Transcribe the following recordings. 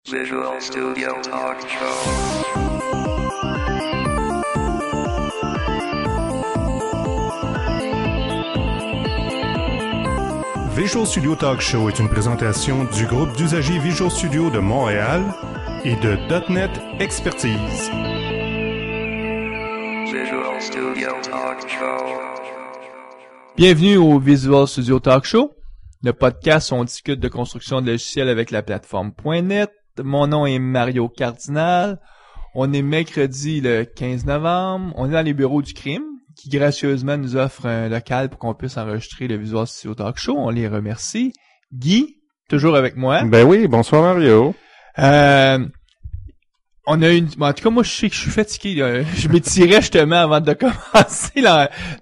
Visual Studio Talk Show. Visual Studio Talk Show est une présentation du groupe d'usagers Visual Studio de Montréal et de .NET Expertise. Visual Studio Talk Show. Bienvenue au Visual Studio Talk Show, le podcast où on discute de construction de logiciels avec la plateforme .NET. Mon nom est Mario Cardinal. On est mercredi le 15 novembre. On est dans les bureaux du crime, qui gracieusement nous offre un local pour qu'on puisse enregistrer le Visual Studio Talk Show. On les remercie. Guy, toujours avec moi. Ben oui, bonsoir Mario. On a une... Bon, en tout cas, moi, je sais que je suis fatigué. Là. Je m'étirais justement avant de commencer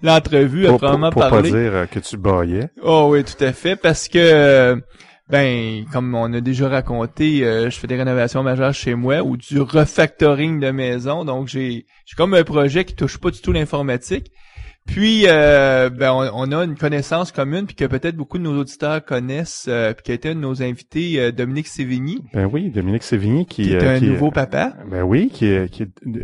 l'entrevue à probablement pour parler. Pour pas dire que tu baillais. Oh oui, tout à fait, parce que... comme on a déjà raconté, je fais des rénovations majeures chez moi ou du refactoring de maison. Donc, j'ai comme un projet qui touche pas du tout l'informatique. Puis, on a une connaissance commune, puis que peut-être beaucoup de nos auditeurs connaissent, puis qui a été un de nos invités, Dominique Sévigny. Ben oui, Dominique Sévigny qui est un nouveau papa. Ben oui, qui est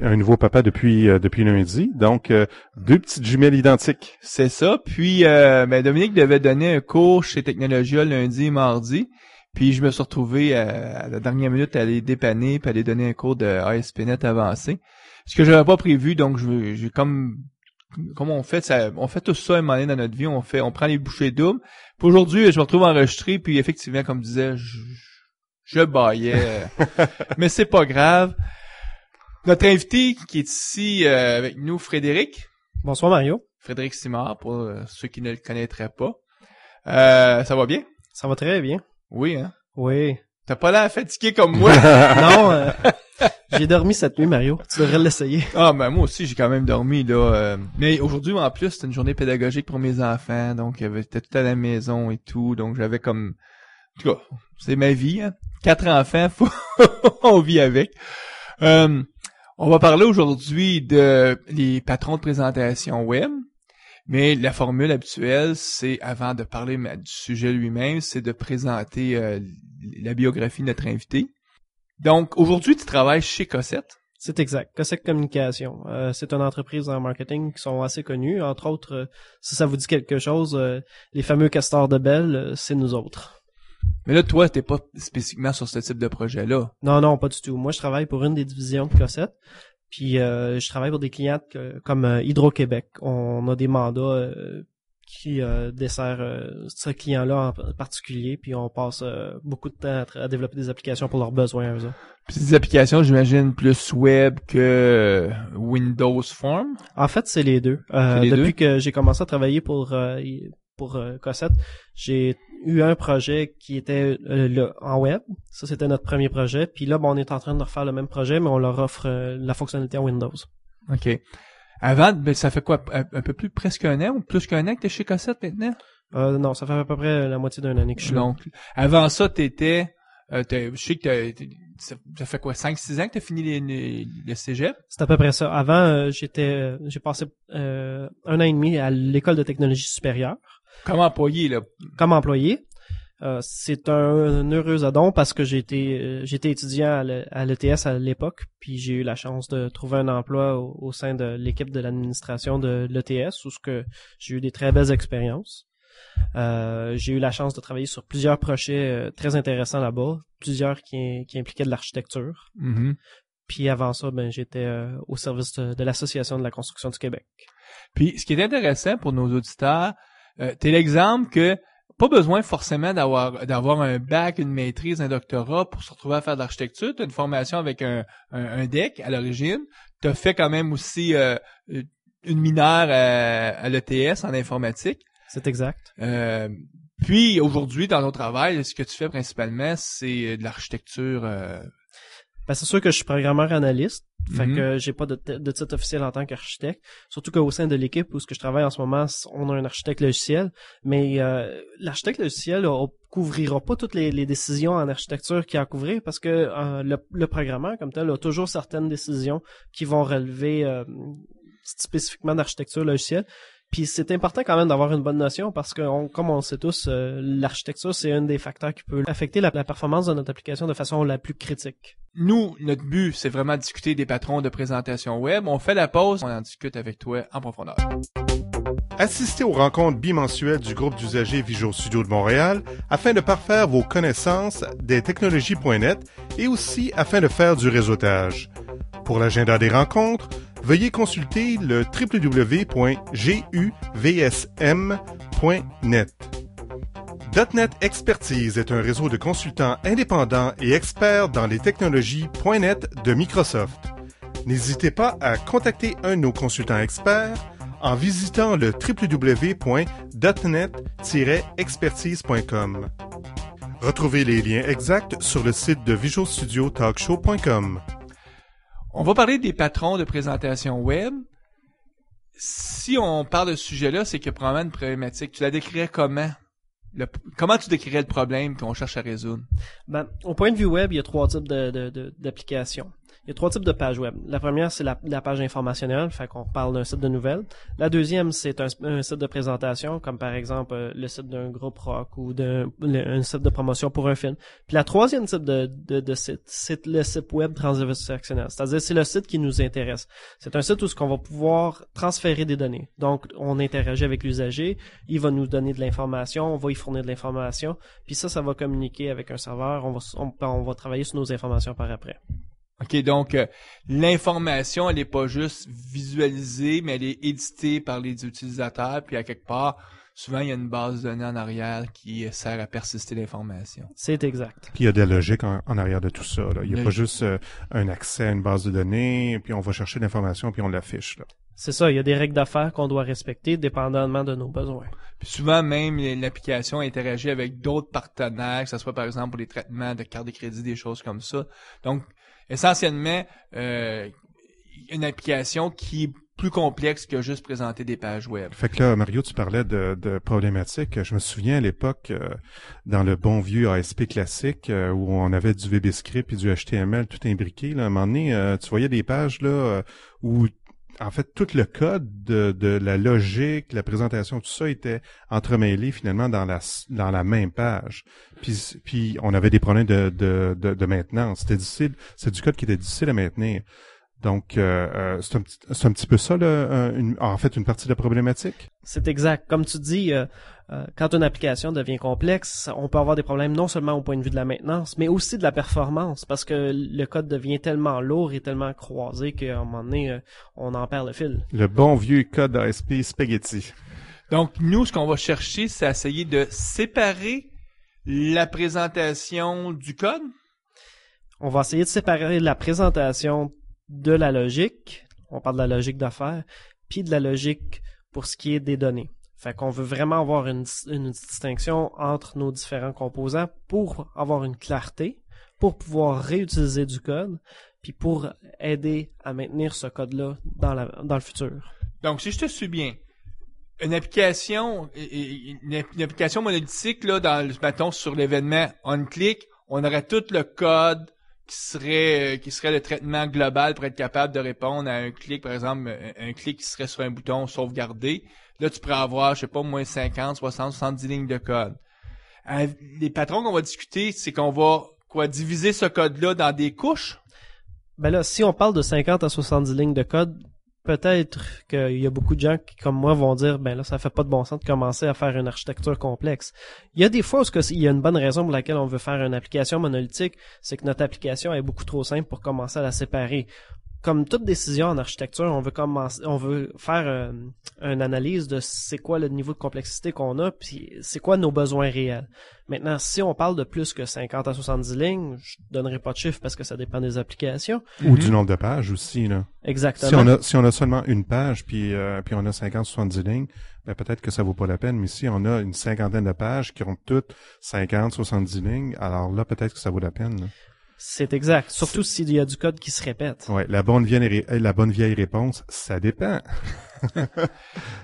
un nouveau papa depuis lundi. Donc, deux petites jumelles identiques. C'est ça. Puis, Dominique devait donner un cours chez Technologia lundi et mardi. Puis, je me suis retrouvé à la dernière minute à aller dépanner, puis aller donner un cours de ASP.NET avancé. Ce que j'avais pas prévu, donc j'ai comme on fait ça, on fait tout ça à un moment donné dans notre vie, on prend les bouchées doubles. Puis aujourd'hui, je me retrouve enregistré, puis effectivement, comme je disais, je baillais, mais c'est pas grave. Notre invité qui est ici avec nous, Frédéric. Bonsoir Mario. Frédéric Simard, pour ceux qui ne le connaîtraient pas. Ça va bien? Ça va très bien. Oui, hein? Oui. T'as pas l'air fatigué comme moi? Non, j'ai dormi cette nuit, Mario. Tu devrais l'essayer. Ah, ben moi aussi, j'ai quand même dormi, là. Mais aujourd'hui, en plus, c'était une journée pédagogique pour mes enfants, donc j'étais tout à la maison et tout, donc j'avais comme... En tout cas, c'est ma vie, hein. 4 enfants, on vit avec. On va parler aujourd'hui de les patrons de présentation web, mais la formule habituelle, c'est, avant de parler du sujet lui-même, c'est de présenter la biographie de notre invité. Donc, aujourd'hui, tu travailles chez Cossette. C'est exact. Cossette Communication. C'est une entreprise en marketing qui sont assez connues. Entre autres, si ça vous dit quelque chose, les fameux castors de Bell, c'est nous autres. Mais là, toi, t'es pas spécifiquement sur ce type de projet-là. Non, pas du tout. Moi, je travaille pour une des divisions de Cossette. Puis, je travaille pour des clients comme Hydro-Québec. On a des mandats qui dessert ce client-là en particulier, puis on passe beaucoup de temps à développer des applications pour leurs besoins, eux autres. Puis des applications, j'imagine, plus web que Windows Form? En fait, c'est les deux. Depuis que j'ai commencé à travailler pour Cossette, j'ai eu un projet qui était en web. Ça, c'était notre premier projet. Puis là, on est en train de refaire le même projet, mais on leur offre la fonctionnalité en Windows. OK. Avant, ça fait quoi? Un peu plus, presque un an ou plus qu'un an que t'es chez Cossette maintenant? Non, ça fait à peu près la moitié d'un an que je suis là. Donc, avant ça, je sais que ça fait quoi, 5-6 ans que t'as fini le cégep? C'est à peu près ça. Avant, j'ai passé 1 an et demi à l'école de technologie supérieure. Comme employé, là? Comme employé. C'est un heureux addon parce que j'étais étudiant à l'ETS à l'époque, puis j'ai eu la chance de trouver un emploi au sein de l'équipe de l'administration de l'ETS où j'ai eu des très belles expériences. J'ai eu la chance de travailler sur plusieurs projets très intéressants là-bas, plusieurs qui impliquaient de l'architecture. Mm-hmm. Puis avant ça, j'étais au service de l'Association de la construction du Québec. Puis ce qui est intéressant pour nos auditeurs, t'es l'exemple que pas besoin forcément d'avoir un bac, une maîtrise, un doctorat pour se retrouver à faire de l'architecture. Tu as une formation avec un DEC à l'origine. Tu as fait quand même aussi une mineure à l'ETS en informatique. C'est exact. Puis aujourd'hui, dans ton travail, ce que tu fais principalement, c'est de l'architecture. C'est sûr que je suis programmeur analyste. Fait que j'ai pas de titre officiel en tant qu'architecte. Surtout qu'au sein de l'équipe où je travaille en ce moment, on a un architecte logiciel. Mais l'architecte logiciel couvrira pas toutes les décisions en architecture qu'il y a à couvrir parce que le programmeur comme tel a toujours certaines décisions qui vont relever spécifiquement d'architecture logicielle. Puis c'est important quand même d'avoir une bonne notion parce que, comme on le sait tous, l'architecture, c'est un des facteurs qui peut affecter la performance de notre application de façon la plus critique. Nous, notre but, c'est vraiment de discuter des patrons de présentation web. On fait la pause, on en discute avec toi en profondeur. Assistez aux rencontres bimensuelles du groupe d'usagers Visual Studio de Montréal afin de parfaire vos connaissances des technologies.net et aussi afin de faire du réseautage. Pour l'agenda des rencontres, veuillez consulter le www.guvsm.net. .NET Expertise est un réseau de consultants indépendants et experts dans les technologies .NET de Microsoft. N'hésitez pas à contacter un de nos consultants experts en visitant le www.net-expertise.com. Retrouvez les liens exacts sur le site de visualstudiotalkshow.com. On va parler des patrons de présentation web. Si on parle de ce sujet-là, c'est qu'il y a probablement une problématique. Tu la décrirais comment? Comment tu décrirais le problème qu'on cherche à résoudre? Ben, au point de vue web, il y a 3 types d'applications. Il y a 3 types de pages web. La première, c'est la page informationnelle, fait qu'on parle d'un site de nouvelles. La deuxième, c'est un site de présentation, comme par exemple le site d'un groupe rock ou un site de promotion pour un film. Puis la troisième type de site, c'est le site web transactionnel, c'est-à-dire c'est le site qui nous intéresse. C'est un site où on va pouvoir transférer des données. Donc, on interagit avec l'usager, il va nous donner de l'information, on va y fournir de l'information, puis ça va communiquer avec un serveur, on va travailler sur nos informations par après. OK, donc l'information, elle n'est pas juste visualisée, mais elle est éditée par les utilisateurs, puis à quelque part, souvent, il y a une base de données en arrière qui sert à persister l'information. C'est exact. Puis il y a de la logique en arrière de tout ça. Là. Il n'y a pas juste un accès à une base de données, puis on va chercher l'information, puis on l'affiche. Là. C'est ça, il y a des règles d'affaires qu'on doit respecter dépendamment de nos besoins. Puis souvent, même, l'application interagit avec d'autres partenaires, que ce soit par exemple pour les traitements de cartes de crédit, des choses comme ça. Donc, essentiellement, une application qui est plus complexe que juste présenter des pages web. Fait que là, Mario, tu parlais de problématiques. Je me souviens à l'époque, dans le bon vieux ASP classique, où on avait du VBScript et du HTML tout imbriqué, là, à un moment donné, tu voyais des pages là où en fait, tout le code de la logique, la présentation, tout ça était entremêlé finalement dans la même page. Puis on avait des problèmes de maintenance. C'était difficile. C'est du code qui était difficile à maintenir. Donc, c'est un petit peu ça, là, en fait, une partie de la problématique. C'est exact. Comme tu dis, quand une application devient complexe, on peut avoir des problèmes non seulement au point de vue de la maintenance, mais aussi de la performance, parce que le code devient tellement lourd et tellement croisé qu'à un moment donné, on en perd le fil. Le bon vieux code ASP spaghetti. Donc, nous, ce qu'on va chercher, c'est essayer de séparer la présentation du code. On va essayer de séparer la présentation de la logique, on parle de la logique d'affaires, puis de la logique pour ce qui est des données. Fait qu'on veut vraiment avoir une distinction entre nos différents composants pour avoir une clarté, pour pouvoir réutiliser du code, puis pour aider à maintenir ce code-là dans le futur. Donc, si je te suis bien, une application monolithique, là, mettons, sur l'événement on-click, on aurait tout le code qui serait le traitement global pour être capable de répondre à un clic, par exemple, un clic qui serait sur un bouton sauvegarder. Là, tu pourrais avoir, je sais pas, moins 50, 60, 70 lignes de code. Les patrons qu'on va discuter, c'est qu'on va, diviser ce code-là dans des couches? Ben là, si on parle de 50 à 70 lignes de code, peut-être qu'il y a beaucoup de gens qui, comme moi, vont dire, ben là, ça fait pas de bon sens de commencer à faire une architecture complexe. Il y a des fois où il y a une bonne raison pour laquelle on veut faire une application monolithique, c'est que notre application est beaucoup trop simple pour commencer à la séparer. Comme toute décision en architecture, on veut faire une analyse de c'est quoi le niveau de complexité qu'on a, puis c'est quoi nos besoins réels. Maintenant, si on parle de plus que 50 à 70 lignes, je donnerai pas de chiffre parce que ça dépend des applications. Ou du nombre de pages aussi, là. Exactement. Si on a seulement une page, puis on a 50, 70 lignes, ben peut-être que ça vaut pas la peine. Mais si on a une cinquantaine de pages qui ont toutes 50, 70 lignes, alors là, peut-être que ça vaut la peine, là. C'est exact. Surtout s'il y a du code qui se répète. Ouais, la bonne vieille réponse, ça dépend.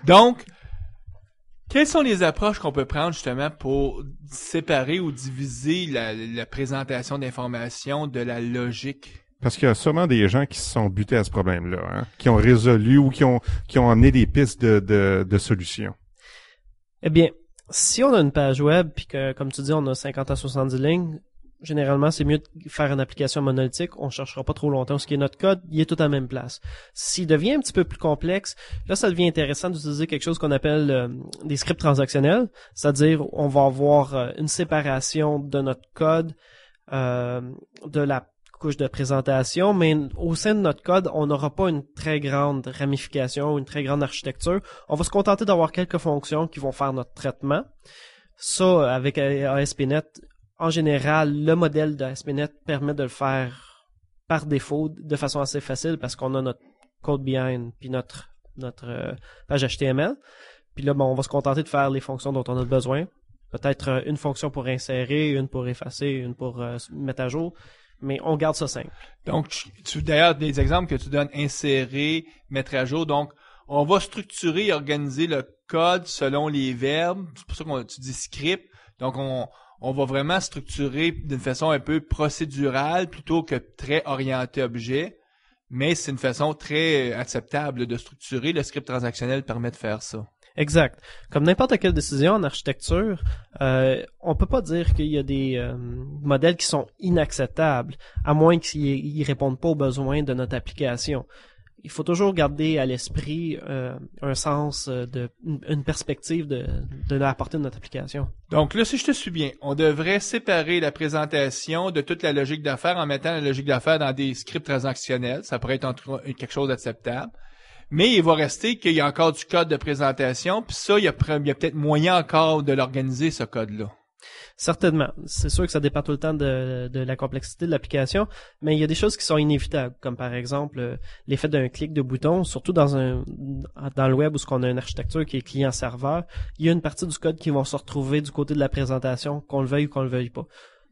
Donc, quelles sont les approches qu'on peut prendre justement pour séparer ou diviser la présentation d'informations de la logique Parce qu'il y a sûrement des gens qui se sont butés à ce problème-là, hein, qui ont résolu ou qui ont amené des pistes de solutions. Eh bien, si on a une page web puis que, comme tu dis, on a 50 à 70 lignes, généralement, c'est mieux de faire une application monolithique. On cherchera pas trop longtemps. Ce qui est notre code, il est tout à la même place. S'il devient un petit peu plus complexe, là, ça devient intéressant d'utiliser quelque chose qu'on appelle des scripts transactionnels. C'est-à-dire, on va avoir une séparation de notre code de la couche de présentation, mais au sein de notre code, on n'aura pas une très grande ramification, une très grande architecture. On va se contenter d'avoir quelques fonctions qui vont faire notre traitement. Ça, avec ASP.NET, en général, le modèle de ASP.NET permet de le faire par défaut de façon assez facile parce qu'on a notre code behind puis notre page HTML. Puis là, on va se contenter de faire les fonctions dont on a besoin. Peut-être une fonction pour insérer, une pour effacer, une pour mettre à jour. Mais on garde ça simple. Donc, d'ailleurs, des exemples que tu donnes, insérer, mettre à jour. Donc, on va structurer et organiser le code selon les verbes. C'est pour ça que tu dis script. Donc, on va vraiment structurer d'une façon un peu procédurale plutôt que très orientée objet. Mais c'est une façon très acceptable de structurer. Le script transactionnel permet de faire ça. Exact. Comme n'importe quelle décision en architecture, on peut pas dire qu'il y a des modèles qui sont inacceptables, à moins qu'ils répondent pas aux besoins de notre application. Il faut toujours garder à l'esprit un sens une perspective de la portée de notre application. Donc là, si je te suis bien, on devrait séparer la présentation de toute la logique d'affaires en mettant la logique d'affaires dans des scripts transactionnels. Ça pourrait être quelque chose d'acceptable. Mais il va rester qu'il y a encore du code de présentation, puis ça, il y a peut-être moyen encore de l'organiser, ce code-là. Certainement. C'est sûr que ça dépend tout le temps de la complexité de l'application, mais il y a des choses qui sont inévitables, comme par exemple l'effet d'un clic de bouton, surtout dans le web où on a une architecture qui est client-serveur. Il y a une partie du code qui va se retrouver du côté de la présentation, qu'on le veuille ou qu'on le veuille pas.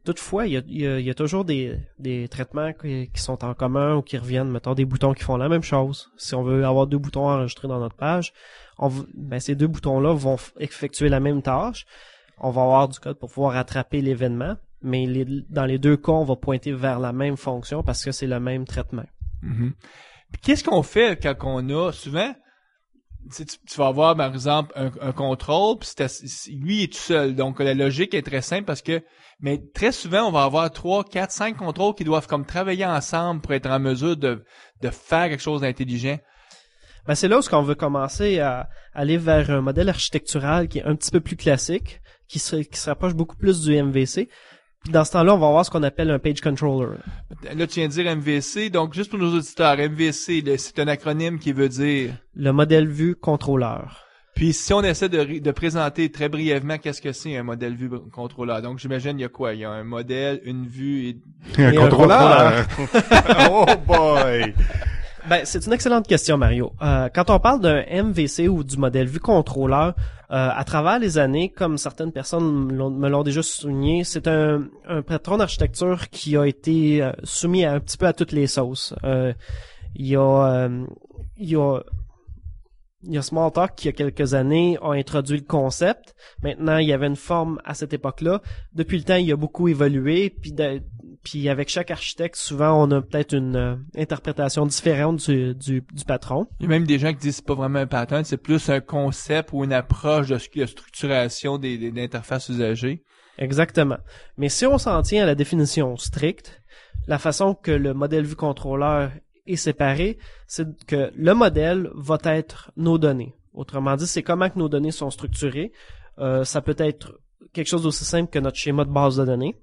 Toutefois, il y a toujours des traitements qui sont en commun ou qui reviennent, mettons des boutons qui font la même chose. Si on veut avoir 2 boutons enregistrés dans notre page, ces 2 boutons-là vont effectuer la même tâche. On va avoir du code pour pouvoir attraper l'événement, mais dans les 2 cas, on va pointer vers la même fonction parce que c'est le même traitement. Mm-hmm. Puis qu'est-ce qu'on fait quand on a souvent, tu vas avoir par exemple un contrôle, puis lui est tout seul. Donc la logique est très simple mais très souvent on va avoir 3, 4, 5 contrôles qui doivent comme travailler ensemble pour être en mesure de faire quelque chose d'intelligent. Ben c'est là où on veut commencer à aller vers un modèle architectural qui est un petit peu plus classique, qui se rapproche beaucoup plus du MVC. Puis dans ce temps-là, on va avoir ce qu'on appelle un page controller. Là, tu viens de dire MVC, donc juste pour nos auditeurs, MVC, c'est un acronyme qui veut dire... Le modèle vue contrôleur. Puis si on essaie de présenter très brièvement qu'est-ce que c'est un modèle vue contrôleur. Donc j'imagine il y a quoi? Il y a un modèle, une vue et un contrôleur. Oh boy! Ben, c'est une excellente question, Mario. Quand on parle d'un MVC ou du modèle vue contrôleur, à travers les années, comme certaines personnes me l'ont déjà souligné, c'est un patron d'architecture qui a été soumis un petit peu à toutes les sauces. Il y a Smalltalk qui, il y a quelques années, a introduit le concept. Maintenant, il y avait une forme à cette époque-là. Depuis le temps, il a beaucoup évolué. Puis avec chaque architecte, souvent, on a peut-être une interprétation différente du patron. Il y a même des gens qui disent que c'est pas vraiment un pattern, c'est plus un concept ou une approche de structuration des interfaces usagées. Exactement. Mais si on s'en tient à la définition stricte, la façon que le modèle vue contrôleur est séparé, c'est que le modèle va être nos données. Autrement dit, c'est comment que nos données sont structurées. Ça peut être quelque chose d'aussi simple que notre schéma de base de données,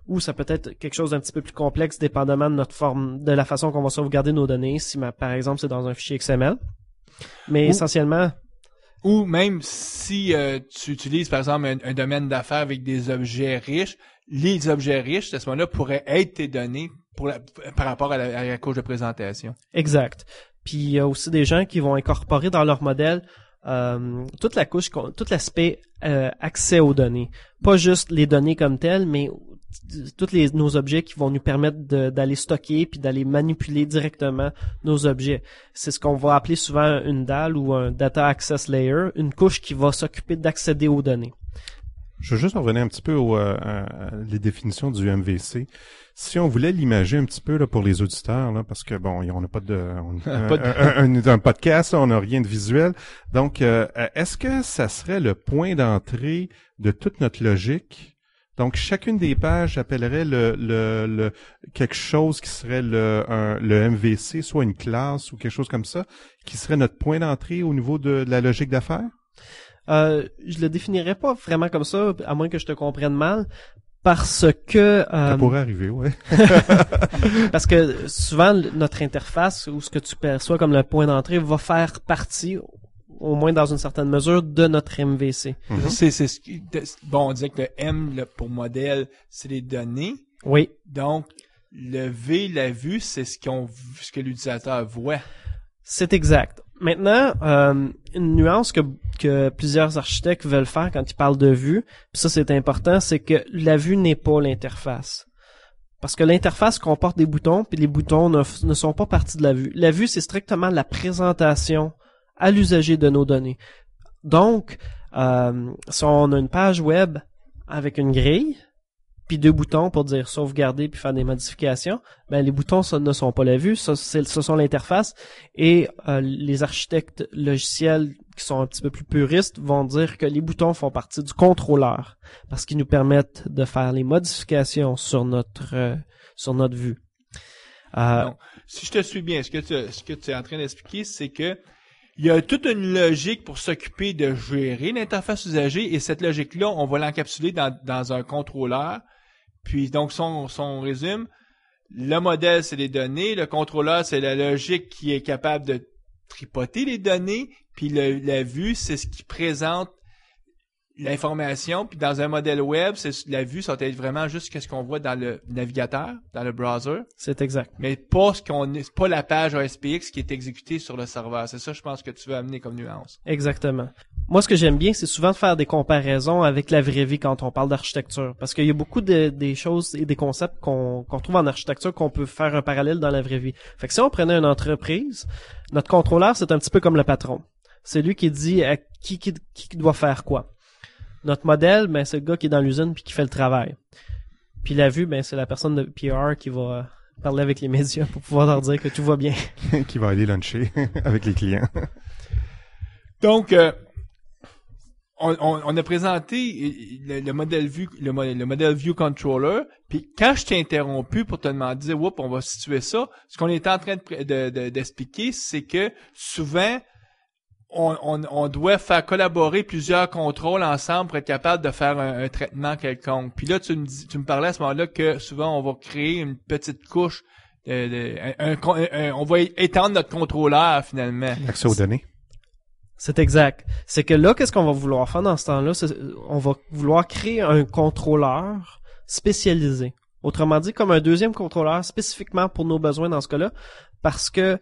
ou ça peut être quelque chose d'un petit peu plus complexe dépendamment de notre forme, de la façon qu'on va sauvegarder nos données, si par exemple c'est dans un fichier XML. Mais essentiellement... Ou même si tu utilises par exemple un domaine d'affaires avec des objets riches, les objets riches, à ce moment-là, pourraient être tes données par rapport à la couche de présentation. Exact. Puis il y a aussi des gens qui vont incorporer dans leur modèle toute la couche, tout l'aspect accès aux données. Pas juste les données comme telles, mais tous nos objets qui vont nous permettre d'aller stocker puis d'aller manipuler directement nos objets. C'est ce qu'on va appeler souvent une DAL ou un Data Access Layer, une couche qui va s'occuper d'accéder aux données. Je veux juste revenir un petit peu à les définitions du MVC. Si on voulait l'imager un petit peu là pour les auditeurs, là, parce que bon, on n'a pas un podcast, là, on n'a rien de visuel. Donc, est-ce que ça serait le point d'entrée de toute notre logique? Donc, chacune des pages appellerait le quelque chose qui serait le MVC, soit une classe ou quelque chose comme ça, qui serait notre point d'entrée au niveau de la logique d'affaires? Je le définirais pas vraiment comme ça, à moins que je te comprenne mal, parce que Ça pourrait arriver, ouais. parce que souvent notre interface ou ce que tu perçois comme le point d'entrée va faire partie, au moins dans une certaine mesure, de notre MVC. C'est ce qui, bon, on disait que le M pour modèle, c'est les données. Oui. Donc, le V, la vue, c'est ce que l'utilisateur voit. C'est exact. Maintenant, une nuance que plusieurs architectes veulent faire quand ils parlent de vue, puis ça c'est important, c'est que la vue n'est pas l'interface. Parce que l'interface comporte des boutons, puis les boutons ne sont pas partie de la vue. La vue, c'est strictement la présentation à l'usager de nos données. Donc, si on a une page web avec une grille, puis 2 boutons pour dire sauvegarder puis faire des modifications, ben les boutons ne sont pas la vue, ce sont l'interface, et les architectes logiciels qui sont un petit peu plus puristes vont dire que les boutons font partie du contrôleur parce qu'ils nous permettent de faire les modifications sur notre vue. Donc, si je te suis bien, ce que tu es en train d'expliquer, c'est que il y a toute une logique pour s'occuper de gérer l'interface usager, et cette logique-là, on va l'encapsuler dans un contrôleur. Puis donc, si on résume, le modèle, c'est les données, le contrôleur, c'est la logique qui est capable de tripoter les données, puis la vue, c'est ce qui présente l'information. Puis dans un modèle web, la vue, ça va être vraiment juste ce qu'on voit dans le navigateur, dans le browser. C'est exact. Mais pas pas la page ASPX qui est exécutée sur le serveur. C'est ça, je pense, que tu veux amener comme nuance. Exactement. Moi, ce que j'aime bien, c'est souvent de faire des comparaisons avec la vraie vie quand on parle d'architecture. Parce qu'il y a beaucoup des choses et des concepts qu'on trouve en architecture qu'on peut faire un parallèle dans la vraie vie. Fait que si on prenait une entreprise, notre contrôleur, c'est un petit peu comme le patron. C'est lui qui dit à qui doit faire quoi. Notre modèle, ben, c'est le gars qui est dans l'usine puis qui fait le travail. Puis la vue, ben, c'est la personne de PR qui va parler avec les médias pour pouvoir leur dire que tout va bien. Qui va aller luncher avec les clients. Donc, on a présenté le modèle view, le modèle view controller. Puis quand je t'ai interrompu pour te demander, oups, on va situer ça, ce qu'on était en train d'expliquer, c'est que souvent on doit faire collaborer plusieurs contrôles ensemble pour être capable de faire un traitement quelconque. Puis là, tu me parlais à ce moment-là que souvent on va créer une petite couche, on va étendre notre contrôleur finalement. Accès aux données. C'est exact. C'est que là, qu'est-ce qu'on va vouloir faire dans ce temps-là? On va vouloir créer un contrôleur spécialisé. Autrement dit, comme un deuxième contrôleur spécifiquement pour nos besoins dans ce cas-là, parce que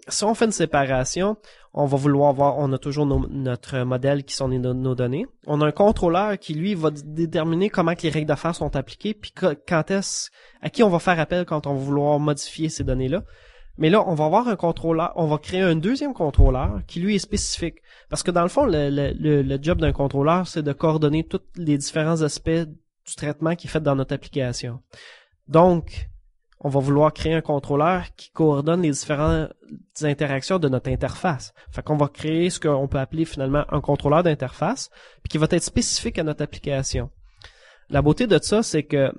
si on fait une séparation, on va vouloir voir, on a toujours notre modèle qui sont nos données. On a un contrôleur qui, lui, va déterminer comment que les règles d'affaires sont appliquées, puis à qui on va faire appel quand on va vouloir modifier ces données-là. Mais là, on va avoir un contrôleur, on va créer un deuxième contrôleur qui, lui, est spécifique. Parce que dans le fond, le job d'un contrôleur, c'est de coordonner tous les différents aspects du traitement qui est fait dans notre application. Donc, on va vouloir créer un contrôleur qui coordonne les différentes interactions de notre interface. Fait qu'on va créer ce qu'on peut appeler finalement un contrôleur d'interface, puis qui va être spécifique à notre application. La beauté de ça, c'est que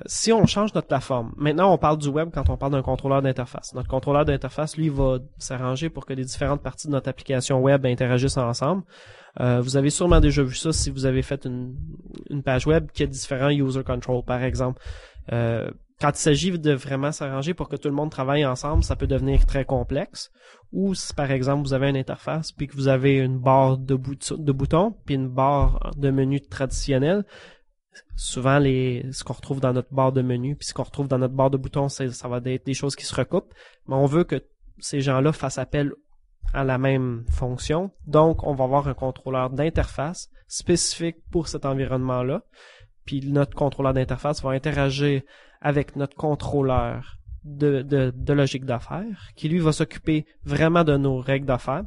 si on change notre plateforme, maintenant on parle du web quand on parle d'un contrôleur d'interface. Notre contrôleur d'interface, lui, va s'arranger pour que les différentes parties de notre application web interagissent ensemble. Vous avez sûrement déjà vu ça si vous avez fait une page web qui a différents user control, par exemple. Quand il s'agit de vraiment s'arranger pour que tout le monde travaille ensemble, ça peut devenir très complexe. Ou si, par exemple, vous avez une interface puis que vous avez une barre de boutons puis une barre de menu traditionnelle, souvent ce qu'on retrouve dans notre barre de menu puis ce qu'on retrouve dans notre barre de boutons, ça va être des choses qui se recoupent. Mais on veut que ces gens-là fassent appel à la même fonction. Donc, on va avoir un contrôleur d'interface spécifique pour cet environnement-là. Puis notre contrôleur d'interface va interagir avec notre contrôleur de logique d'affaires, qui lui va s'occuper vraiment de nos règles d'affaires.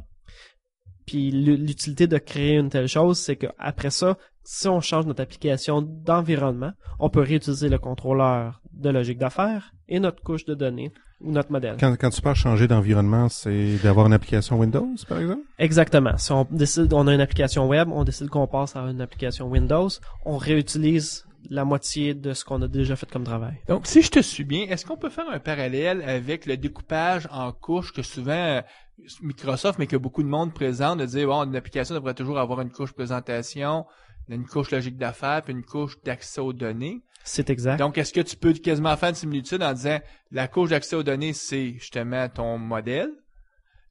Puis l'utilité de créer une telle chose, c'est que après ça, si on change notre application d'environnement, on peut réutiliser le contrôleur de logique d'affaires et notre couche de données ou notre modèle. Quand tu parles changer d'environnement, c'est d'avoir une application Windows, par exemple? Exactement. Si on décide, on a une application web, on décide qu'on passe à une application Windows, on réutilise la moitié de ce qu'on a déjà fait comme travail. Donc, si je te suis bien, est-ce qu'on peut faire un parallèle avec le découpage en couches que souvent Microsoft, mais que beaucoup de monde présente, de dire, bon, une application devrait toujours avoir une couche présentation, une couche logique d'affaires, puis une couche d'accès aux données. C'est exact. Donc, est-ce que tu peux quasiment faire une similitude en disant, la couche d'accès aux données, c'est justement ton modèle,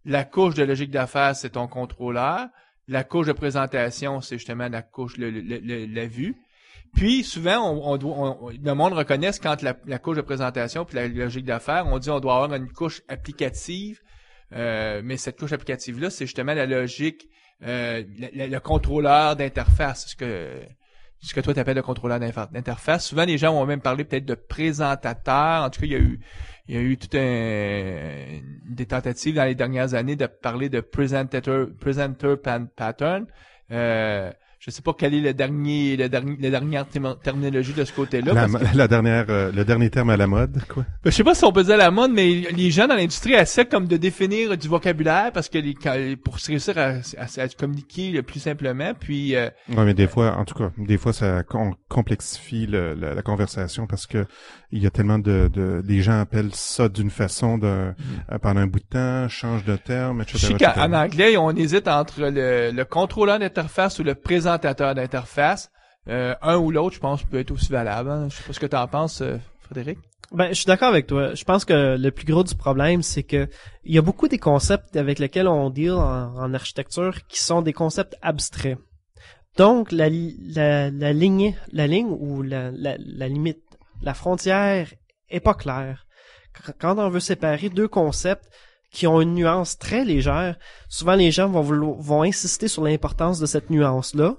la couche de logique d'affaires, c'est ton contrôleur, la couche de présentation, c'est justement la couche, la vue. Puis, souvent, le monde reconnaît quand la couche de présentation puis la logique d'affaires, on dit on doit avoir une couche applicative, mais cette couche applicative-là, c'est justement la logique, le contrôleur d'interface, ce que toi tu appelles le contrôleur d'interface. Souvent, les gens vont même parler peut-être de présentateur. En tout cas, il y a eu des tentatives dans les dernières années de parler de presenter pattern. Je sais pas quelle est la dernière terminologie de ce côté-là. Le dernier terme à la mode, quoi. Je sais pas si on peut dire à la mode, mais les gens dans l'industrie essaient comme de définir du vocabulaire parce que pour réussir à communiquer le plus simplement, puis. Ouais, mais des fois ça complexifie la conversation parce que il y a tellement les gens appellent ça d'une façon pendant un bout de temps, changent de terme, etc. Je sais qu'en anglais, on hésite entre le contrôleur d'interface ou le présentateur d'interface. Un ou l'autre, je pense, peut être aussi valable. Hein. Je sais pas ce que tu en penses, Frédéric. Ben, je suis d'accord avec toi. Je pense que le plus gros du problème, c'est que il y a beaucoup des concepts avec lesquels on deal en architecture qui sont des concepts abstraits. Donc, la ligne ou la limite, la frontière est pas claire. Quand on veut séparer deux concepts qui ont une nuance très légère, souvent les gens vont insister sur l'importance de cette nuance-là.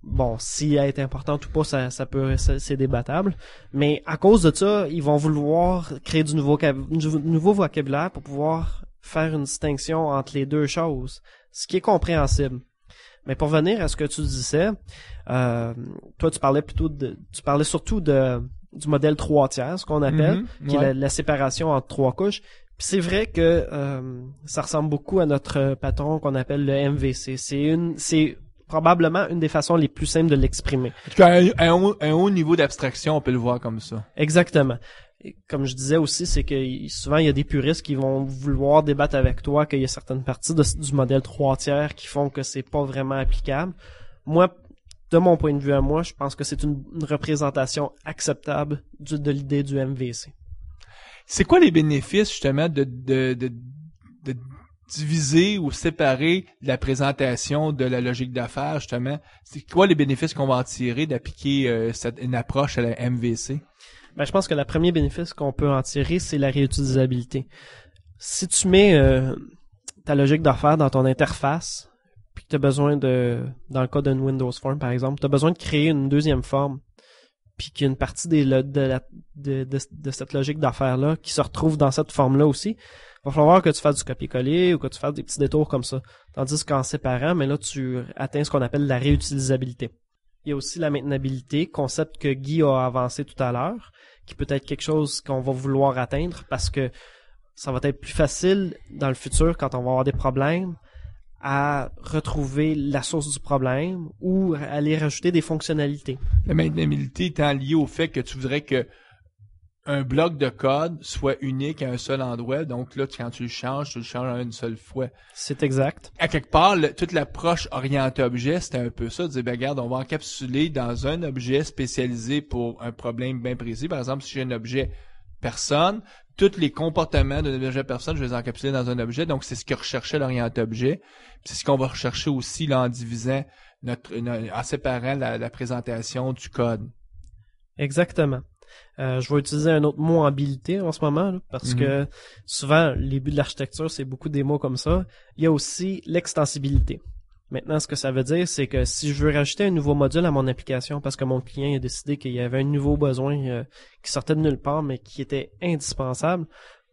Bon, si elle est importante ou pas, c'est débattable. Mais à cause de ça, ils vont vouloir créer du nouveau vocabulaire pour pouvoir faire une distinction entre les deux choses, ce qui est compréhensible. Mais pour venir à ce que tu disais, toi tu parlais surtout du modèle 3 tiers, ce qu'on appelle, qui est la séparation entre 3 couches. Puis c'est vrai que ça ressemble beaucoup à notre patron qu'on appelle le MVC. C'est probablement une des façons les plus simples de l'exprimer. En tout cas, un haut niveau d'abstraction, on peut le voir comme ça. Exactement. Et comme je disais aussi, c'est que souvent il y a des puristes qui vont vouloir débattre avec toi qu'il y a certaines parties du modèle 3 tiers qui font que c'est pas vraiment applicable. Moi, de mon point de vue à moi, je pense que c'est une représentation acceptable de l'idée du MVC. C'est quoi les bénéfices justement de diviser ou séparer la présentation de la logique d'affaires justement? C'est quoi les bénéfices qu'on va en tirer d'appliquer une approche à la MVC? Ben, je pense que le premier bénéfice qu'on peut en tirer, c'est la réutilisabilité. Si tu mets ta logique d'affaires dans ton interface, puis que tu as besoin dans le cas d'une Windows Form par exemple, tu as besoin de créer une deuxième forme, puis qu'il y a une partie de cette logique d'affaires-là qui se retrouve dans cette forme-là aussi, il va falloir que tu fasses du copier-coller ou que tu fasses des petits détours comme ça. Tandis qu'en séparant, mais là, tu atteins ce qu'on appelle la réutilisabilité. Il y a aussi la maintenabilité, concept que Guy a avancé tout à l'heure, qui peut être quelque chose qu'on va vouloir atteindre parce que ça va être plus facile dans le futur quand on va avoir des problèmes à retrouver la source du problème ou à aller rajouter des fonctionnalités. La maintenabilité étant liée au fait que tu voudrais que un bloc de code soit unique à un seul endroit. Donc là, quand tu le changes en une seule fois. C'est exact. À quelque part, toute l'approche orientée objet, c'était un peu ça. De dire, ben, regarde, on va encapsuler dans un objet spécialisé pour un problème bien précis. Par exemple, si j'ai un objet personne, tous les comportements d'un objet personne, je vais les encapsuler dans un objet. Donc, c'est ce que recherchait l'orienté objet. C'est ce qu'on va rechercher aussi là, en divisant en séparant la présentation du code. Exactement. Je vais utiliser un autre mot habilité en ce moment, là, parce que souvent, les buts de l'architecture, c'est beaucoup des mots comme ça. Il y a aussi l'extensibilité. Maintenant, ce que ça veut dire, c'est que si je veux rajouter un nouveau module à mon application parce que mon client a décidé qu'il y avait un nouveau besoin qui sortait de nulle part, mais qui était indispensable,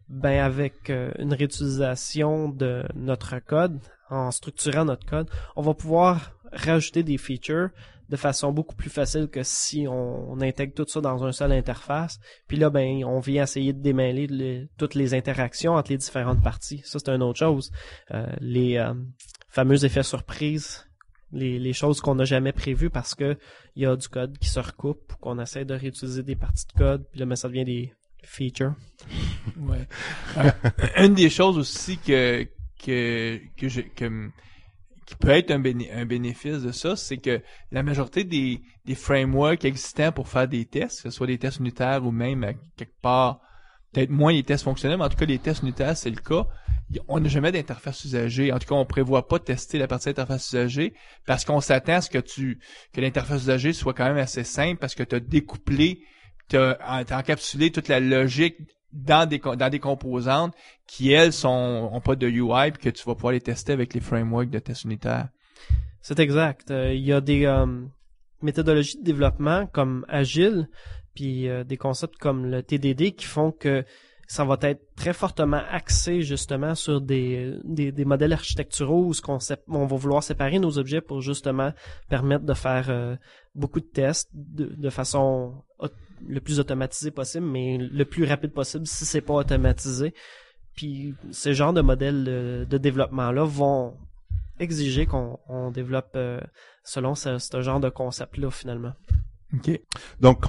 ben avec une réutilisation de notre code en structurant notre code, on va pouvoir rajouter des features de façon beaucoup plus facile que si on intègre tout ça dans un seul interface. Puis là, ben, on vient essayer de démêler toutes les interactions entre les différentes parties. Ça, c'est une autre chose. Les fameux effets surprises, les choses qu'on n'a jamais prévues parce que il y a du code qui se recoupe, qu'on essaie de réutiliser des parties de code, puis là, ben, ça devient des features. Ouais. Une des choses aussi qui peut être un bénéfice de ça, c'est que la majorité des frameworks existants pour faire des tests, que ce soit des tests unitaires ou même quelque part, peut-être moins les tests fonctionnels, mais en tout cas les tests unitaires, c'est le cas. On n'a jamais d'interface usagée. En tout cas, on prévoit pas de tester la partie d'interface usagée parce qu'on s'attend à ce que l'interface usagée soit quand même assez simple parce que tu as découplé, t'as encapsulé toute la logique dans des composantes qui, elles, ont pas de UI puis que tu vas pouvoir les tester avec les frameworks de tests unitaires. C'est exact. Il y a des méthodologies de développement comme Agile puis des concepts comme le TDD qui font que ça va être très fortement axé justement sur des modèles architecturaux où on va vouloir séparer nos objets pour justement permettre de faire beaucoup de tests de façon le plus automatisé possible, mais le plus rapide possible si c'est pas automatisé. Puis ce genre de modèles de développement-là vont exiger qu'on développe selon ce genre de concept-là finalement. OK. Donc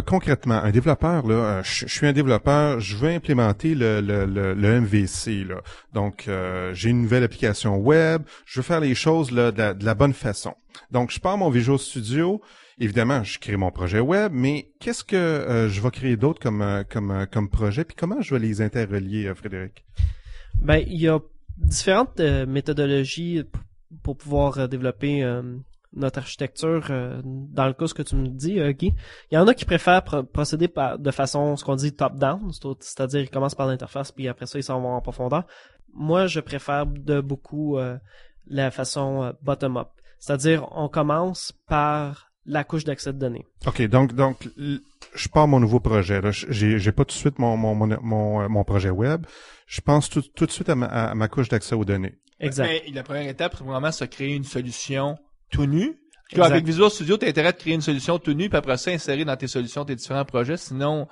concrètement, un développeur là, je suis un développeur, je veux implémenter le MVC là. Donc j'ai une nouvelle application web, je veux faire les choses là de la bonne façon. Donc je pars mon Visual Studio, évidemment, je crée mon projet web, mais qu'est-ce que je vais créer d'autre comme projet puis comment je vais les interrelier, Frédéric? Ben, il y a différentes méthodologies pour pouvoir développer notre architecture, dans le cas ce que tu me dis, Guy. Il y en a qui préfèrent procéder de façon, ce qu'on dit top-down, c'est-à-dire ils commencent par l'interface puis après ça ils s'en vont en profondeur. Moi, je préfère de beaucoup la façon bottom-up, c'est-à-dire on commence par la couche d'accès de données. OK, donc je pars mon nouveau projet. Là, j'ai pas tout de suite mon projet web. Je pense tout de suite à ma couche d'accès aux données. Exact. Mais la première étape, c'est vraiment se créer une solution tout nu. Avec Visual Studio, tu as intérêt de créer une solution tout nu, puis après ça, insérer dans tes solutions tes différents projets. Sinon,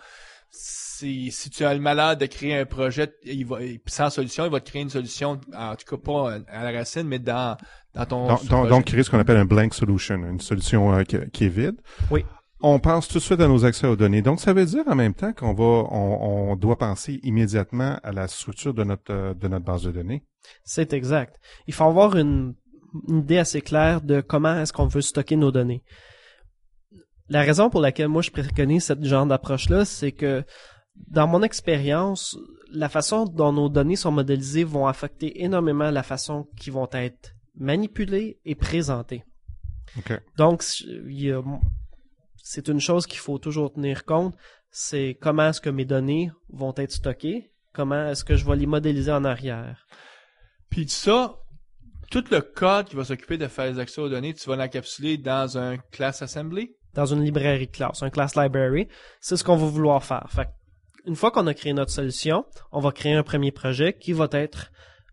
si tu as le malheur de créer un projet, sans solution, il va te créer une solution, en tout cas pas à la racine, mais dans ton donc créer ce qu'on appelle un blank solution, une solution qui est vide. Oui. On pense tout de suite à nos accès aux données. Donc, ça veut dire en même temps on doit penser immédiatement à la structure de notre base de données. C'est exact. Il faut avoir une idée assez claire de comment est-ce qu'on veut stocker nos données. La raison pour laquelle moi je préconise ce genre d'approche-là, c'est que dans mon expérience, la façon dont nos données sont modélisées vont affecter énormément la façon qu'ils vont être manipulées et présentées. Okay. Donc, c'est une chose qu'il faut toujours tenir compte, c'est comment est-ce que mes données vont être stockées, comment est-ce que je vais les modéliser en arrière. Puis ça, tout le code qui va s'occuper de faire les accès aux données, tu vas l'encapsuler dans un class assembly? Dans une librairie classe, un class library. C'est ce qu'on va vouloir faire. Fait une fois qu'on a créé notre solution, on va créer un premier projet qui va être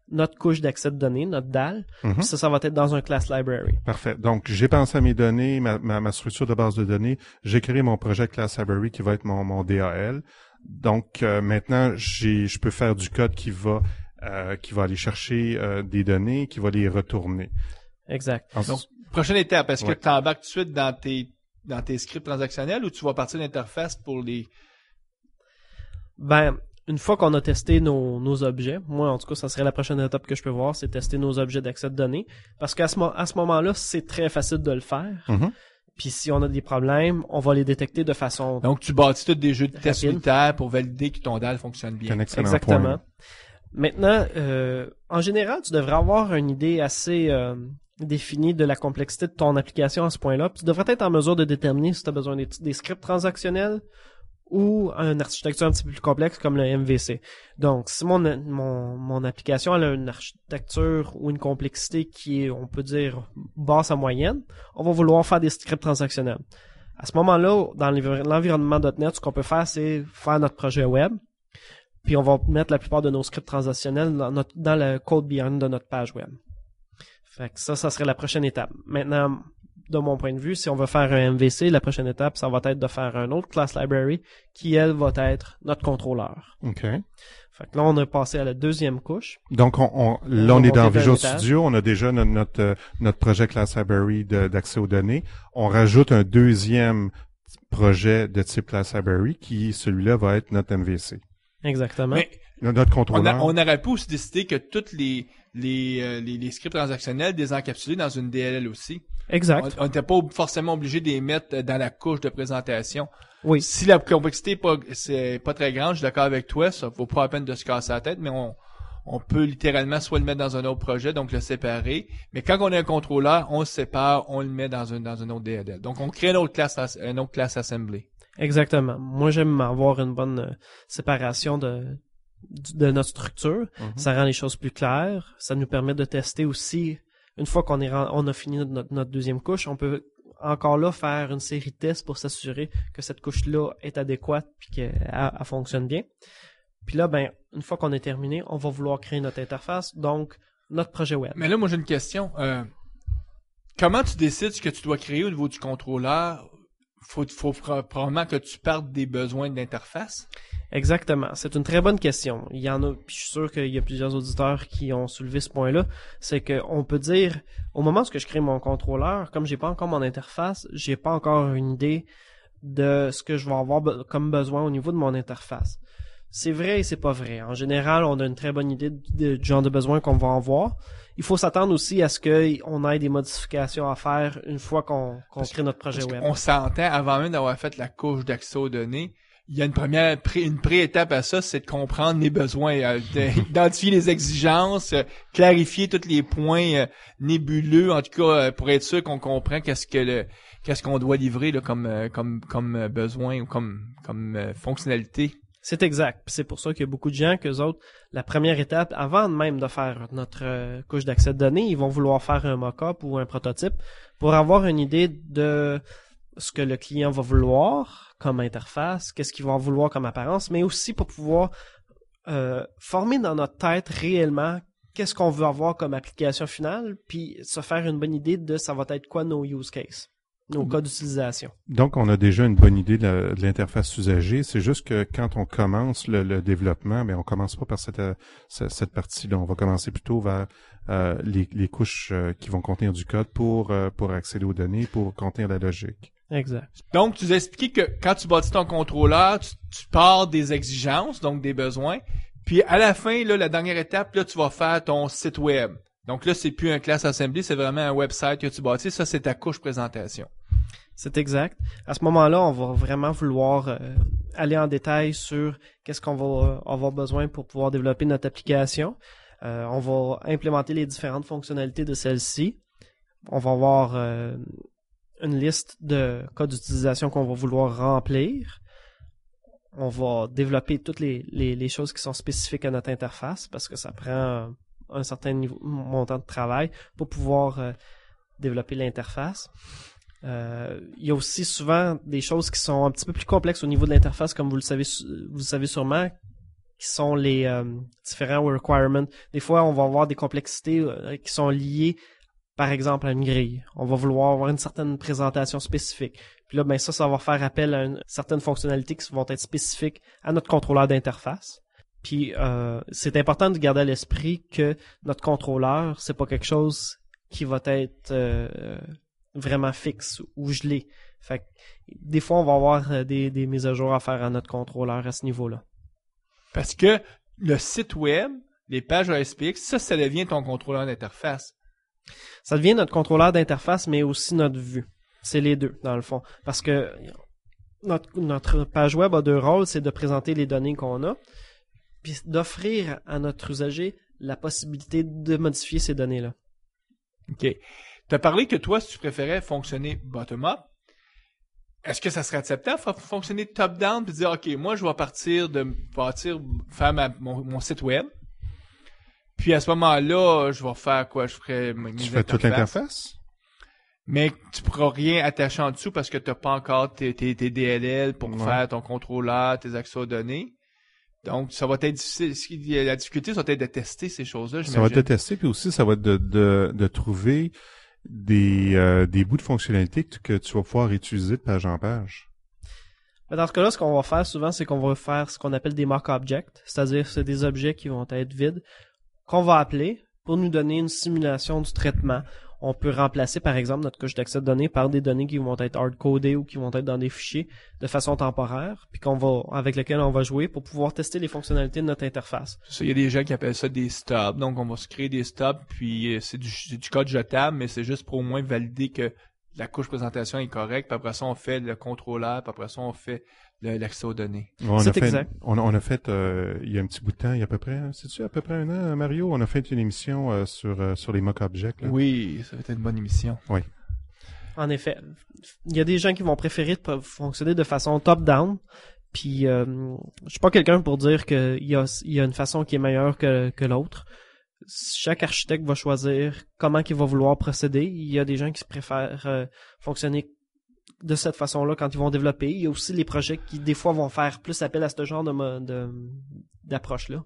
notre couche d'accès de données, notre DAL. Mm-hmm. Puis ça va être dans un class library. Parfait. Donc, j'ai pensé à mes données, ma structure de base de données. J'ai créé mon projet class library qui va être mon DAL. Donc, maintenant, je peux faire du code qui va aller chercher des données, qui va les retourner. Exact. Donc, prochaine étape, est-ce que tu embarques tout de suite dans tes scripts transactionnels ou tu vas partir de l'interface pour les... Ben, une fois qu'on a testé nos objets, moi, en tout cas, ça serait la prochaine étape que je peux voir, c'est tester nos objets d'accès de données. Parce qu'à ce moment-là, c'est très facile de le faire. Mm-hmm. Puis si on a des problèmes, on va les détecter de façon... Donc, tu bâtis tous des jeux de tests unitaires pour valider que ton DAL fonctionne bien. C'est un excellent Exactement. point. Maintenant, en général, tu devrais avoir une idée assez définie de la complexité de ton application à ce point-là. Puis tu devrais être en mesure de déterminer si tu as besoin des scripts transactionnels ou une architecture un petit peu plus complexe comme le MVC. Donc, si mon application elle a une architecture ou une complexité qui est, on peut dire, basse à moyenne, on va vouloir faire des scripts transactionnels. À ce moment-là, dans l'environnement .NET, ce qu'on peut faire, c'est faire notre projet web. Puis on va mettre la plupart de nos scripts transactionnels dans le code behind de notre page web. Fait que ça serait la prochaine étape. Maintenant, de mon point de vue, si on veut faire un MVC, la prochaine étape, ça va être de faire un autre class library qui, elle, va être notre contrôleur. OK. Fait que là, on est passé à la deuxième couche. Donc, là, on est monter dans d'un Visual étage. Studio. On a déjà notre projet Class Library d'accès aux données. On rajoute un deuxième projet de type Class Library qui, celui-là, va être notre MVC. Exactement. Mais Notre contrôleur. on aurait pu aussi décider que tous les scripts transactionnels désencapsulés dans une DLL aussi. Exact. On n'était pas forcément obligé de les mettre dans la couche de présentation. Oui. Si la complexité c'est pas très grande, je suis d'accord avec toi, ça vaut pas la peine de se casser la tête, mais on peut littéralement soit le mettre dans un autre projet, donc le séparer. Mais quand on a un contrôleur, on le sépare, on le met dans une autre DLL. Donc on crée une autre classe assembly. Exactement. Moi, j'aime avoir une bonne séparation de notre structure. Mhm. Ça rend les choses plus claires. Ça nous permet de tester aussi. Une fois qu'on a fini notre deuxième couche, on peut encore là faire une série de tests pour s'assurer que cette couche-là est adéquate puis qu'elle fonctionne bien. Puis là, ben, une fois qu'on est terminé, on va vouloir créer notre interface, donc notre projet web. Mais là, moi j'ai une question. Comment tu décides ce que tu dois créer au niveau du contrôleur? Faut probablement que tu partes des besoins de l'interface. Exactement. C'est une très bonne question. Il y en a, puis je suis sûr qu'il y a plusieurs auditeurs qui ont soulevé ce point-là. C'est qu'on peut dire, au moment où je crée mon contrôleur, comme j'ai pas encore mon interface, j'ai pas encore une idée de ce que je vais avoir comme besoin au niveau de mon interface. C'est vrai et c'est pas vrai. En général, on a une très bonne idée du genre de besoin qu'on va avoir. Il faut s'attendre aussi à ce qu'on ait des modifications à faire une fois qu'on crée notre projet web. On s'entend, avant même d'avoir fait la couche d'accès aux données, il y a une pré-étape à ça, c'est de comprendre les besoins, d'identifier les exigences, clarifier tous les points nébuleux, en tout cas pour être sûr qu'on comprend qu'est-ce qu'on doit livrer là, comme besoin ou comme fonctionnalité. C'est exact. Puis c'est pour ça qu'il y a beaucoup de gens qu'eux autres, la première étape, avant même de faire notre couche d'accès de données, ils vont vouloir faire un mock-up ou un prototype pour avoir une idée de ce que le client va vouloir comme interface, qu'est-ce qu'il va vouloir comme apparence, mais aussi pour pouvoir former dans notre tête réellement qu'est-ce qu'on veut avoir comme application finale, puis se faire une bonne idée de ça va être quoi nos use cases, nos cas d'utilisation. Donc, on a déjà une bonne idée de l'interface usagée. C'est juste que quand on commence le développement, mais on commence pas par cette partie-là. On va commencer plutôt vers les couches qui vont contenir du code pour accéder aux données, pour contenir la logique. Exact. Donc, tu nous as expliqué que quand tu bâtis ton contrôleur, tu pars des exigences, donc des besoins, puis à la fin, là, la dernière étape, là, tu vas faire ton site web. Donc là, c'est plus un class assembly, c'est vraiment un website que tu bâtis. Ça, c'est ta couche présentation. C'est exact. À ce moment-là, on va vraiment vouloir aller en détail sur qu'est-ce qu'on va avoir besoin pour pouvoir développer notre application. On va implémenter les différentes fonctionnalités de celle-ci. On va avoir une liste de cas d'utilisation qu'on va vouloir remplir. On va développer toutes les choses qui sont spécifiques à notre interface parce que ça prend un certain montant de travail pour pouvoir développer l'interface. Il y a aussi souvent des choses qui sont un petit peu plus complexes au niveau de l'interface, comme vous le savez sûrement, qui sont les différents requirements. Des fois, on va avoir des complexités qui sont liées, par exemple, à une grille. On va vouloir avoir une certaine présentation spécifique. Puis là, ben ça va faire appel à certaines fonctionnalités qui vont être spécifiques à notre contrôleur d'interface. Puis c'est important de garder à l'esprit que notre contrôleur, c'est pas quelque chose qui va être vraiment fixe ou gelé. Fait que des fois, on va avoir des mises à jour à faire à notre contrôleur à ce niveau-là. Parce que le site web, les pages ASPX, ça devient ton contrôleur d'interface. Ça devient notre contrôleur d'interface, mais aussi notre vue. C'est les deux, dans le fond. Parce que notre page web a deux rôles, c'est de présenter les données qu'on a, puis d'offrir à notre usager la possibilité de modifier ces données-là. OK. Tu as parlé que toi, si tu préférais fonctionner bottom-up, est-ce que ça serait acceptable de fonctionner top-down et dire, OK, moi, je vais faire mon site web. Puis à ce moment-là, je vais faire quoi? Je ferai mes Tu fais toute l'interface? Mais tu pourras rien attacher en dessous parce que tu n'as pas encore tes DLL pour faire ton contrôleur, tes accès aux données. Donc, ça va être difficile. La difficulté, ça va être de tester ces choses-là, j'imagine. Ça va être de tester, puis aussi, ça va être de trouver des bouts de fonctionnalité que tu vas pouvoir utiliser de page en page. Dans ce cas-là, ce qu'on va faire souvent, c'est qu'on va faire ce qu'on appelle des mock objects, c'est-à-dire c'est des objets qui vont être vides, qu'on va appeler pour nous donner une simulation du traitement. On peut remplacer, par exemple, notre couche d'accès de données par des données qui vont être hard-codées ou qui vont être dans des fichiers de façon temporaire, puis avec lesquels on va jouer pour pouvoir tester les fonctionnalités de notre interface. Il y a des gens qui appellent ça des stubs. Donc, on va se créer des stubs, puis c'est du code jetable, mais c'est juste pour au moins valider que la couche présentation est correcte, puis après ça, on fait le contrôleur, puis après ça, on fait l'accès aux données. C'est exact. On a fait, il y a un petit bout de temps, il y a à peu près, c'est-tu à peu près un an, Mario? On a fait une émission sur les mock-objects. Là. Oui, ça va être une bonne émission. Oui. En effet. Il y a des gens qui vont préférer fonctionner de façon top-down, puis je suis pas quelqu'un pour dire qu'il y a une façon qui est meilleure que l'autre. Chaque architecte va choisir comment il va vouloir procéder. Il y a des gens qui préfèrent fonctionner de cette façon-là quand ils vont développer. Il y a aussi les projets qui, des fois, vont faire plus appel à ce genre d'approche-là.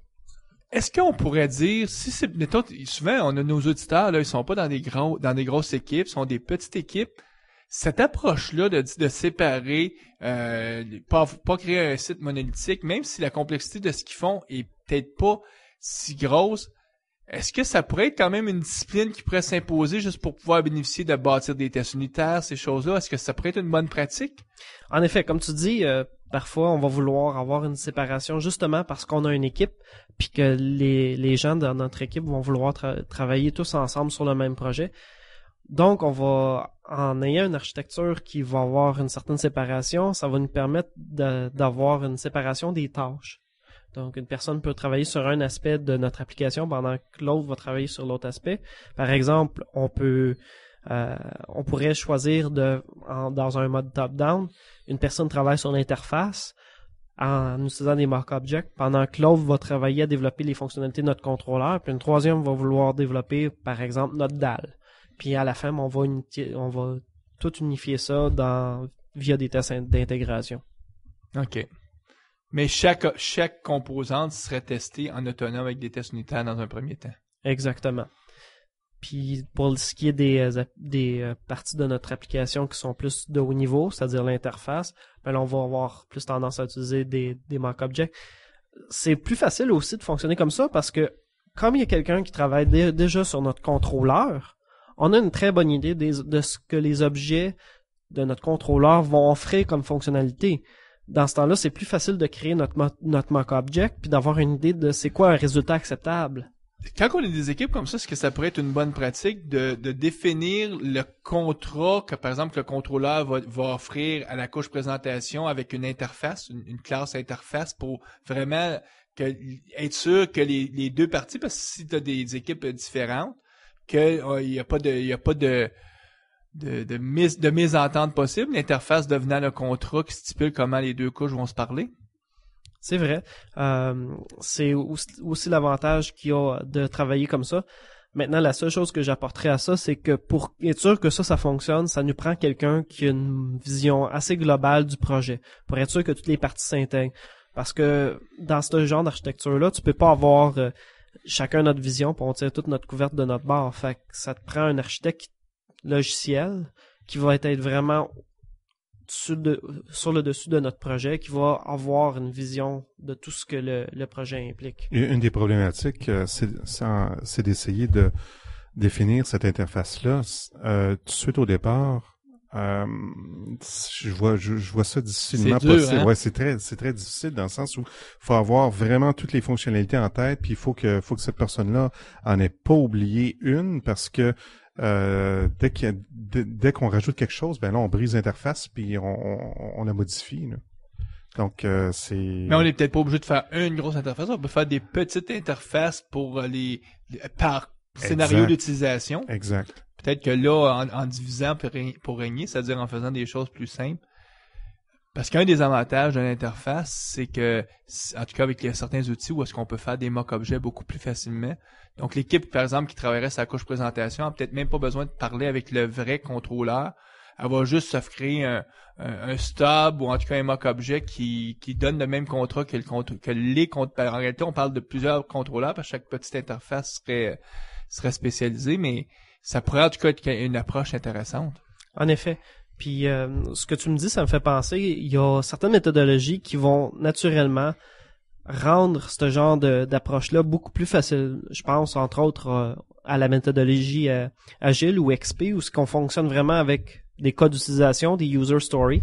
Est-ce qu'on pourrait dire, si c'est, mettons, souvent, on a nos auditeurs, là, ils sont pas dans des grosses équipes, ils sont des petites équipes. Cette approche-là de séparer, pas créer un site monolithique, même si la complexité de ce qu'ils font est peut-être pas si grosse, est-ce que ça pourrait être quand même une discipline qui pourrait s'imposer juste pour pouvoir bénéficier de bâtir des tests unitaires, ces choses-là? Est-ce que ça pourrait être une bonne pratique? En effet, comme tu dis, parfois on va vouloir avoir une séparation justement parce qu'on a une équipe puis que les gens dans notre équipe vont vouloir travailler tous ensemble sur le même projet. Donc, on va, en ayant une architecture qui va avoir une certaine séparation, ça va nous permettre d'avoir une séparation des tâches. Donc, une personne peut travailler sur un aspect de notre application pendant que l'autre va travailler sur l'autre aspect. Par exemple, on pourrait choisir dans un mode top-down, une personne travaille sur l'interface en utilisant des mock-objects, pendant que l'autre va travailler à développer les fonctionnalités de notre contrôleur, puis une troisième va vouloir développer, par exemple, notre DAL. Puis à la fin, on va tout unifier ça via des tests d'intégration. OK. Mais chaque composante serait testée en autonome avec des tests unitaires dans un premier temps. Exactement. Puis pour ce qui est des parties de notre application qui sont plus de haut niveau, c'est-à-dire l'interface, ben là, on va avoir plus tendance à utiliser des mock-objects. C'est plus facile aussi de fonctionner comme ça parce que comme il y a quelqu'un qui travaille déjà sur notre contrôleur, on a une très bonne idée de ce que les objets de notre contrôleur vont offrir comme fonctionnalité. Dans ce temps-là, c'est plus facile de créer notre mock-object puis d'avoir une idée de c'est quoi un résultat acceptable. Quand on a des équipes comme ça, est-ce que ça pourrait être une bonne pratique de définir le contrat que, par exemple, le contrôleur va offrir à la couche présentation avec une interface, une classe interface pour vraiment être sûr que les deux parties, parce que si tu as des équipes différentes, qu'il n'y a pas de mésentente possible, l'interface devenant le contrat qui stipule comment les deux couches vont se parler? C'est vrai. C'est aussi l'avantage qu'il y a de travailler comme ça. Maintenant, la seule chose que j'apporterai à ça, c'est que pour être sûr que ça fonctionne, ça nous prend quelqu'un qui a une vision assez globale du projet, pour être sûr que toutes les parties s'intègrent. Parce que dans ce genre d'architecture-là, tu peux pas avoir chacun notre vision pour on tire toute notre couverte de notre bord. Fait que ça te prend un architecte logiciel qui va être vraiment sur le dessus de notre projet, qui va avoir une vision de tout ce que le projet implique. Une des problématiques, c'est d'essayer de définir cette interface-là tout de suite au départ. Je vois ça difficilement possible. Hein? Ouais, c'est très difficile dans le sens où faut avoir vraiment toutes les fonctionnalités en tête, puis il faut que cette personne-là en ait pas oublié une, parce que dès qu'on rajoute quelque chose, ben là on brise l'interface puis on la modifie. Là. Donc c'est. Mais on n'est peut-être pas obligé de faire une grosse interface. On peut faire des petites interfaces pour par scénario d'utilisation. Exact. Peut-être que là, en divisant pour régner, c'est-à-dire en faisant des choses plus simples. Parce qu'un des avantages de l'interface, c'est que, en tout cas avec certains outils, où est-ce qu'on peut faire des mock-objets beaucoup plus facilement. Donc l'équipe, par exemple, qui travaillerait sur la couche présentation, a peut-être même pas besoin de parler avec le vrai contrôleur. elle va juste se créer un stub ou en tout cas un mock-objet qui donne le même contrat que les contrôleurs. En réalité, on parle de plusieurs contrôleurs parce que chaque petite interface serait spécialisée, mais ça pourrait en tout cas être une approche intéressante. En effet. Puis ce que tu me dis, ça me fait penser, il y a certaines méthodologies qui vont naturellement rendre ce genre d'approche-là beaucoup plus facile. Je pense entre autres à la méthodologie agile ou XP, où ce qu'on fonctionne vraiment avec des cas d'utilisation, des user stories.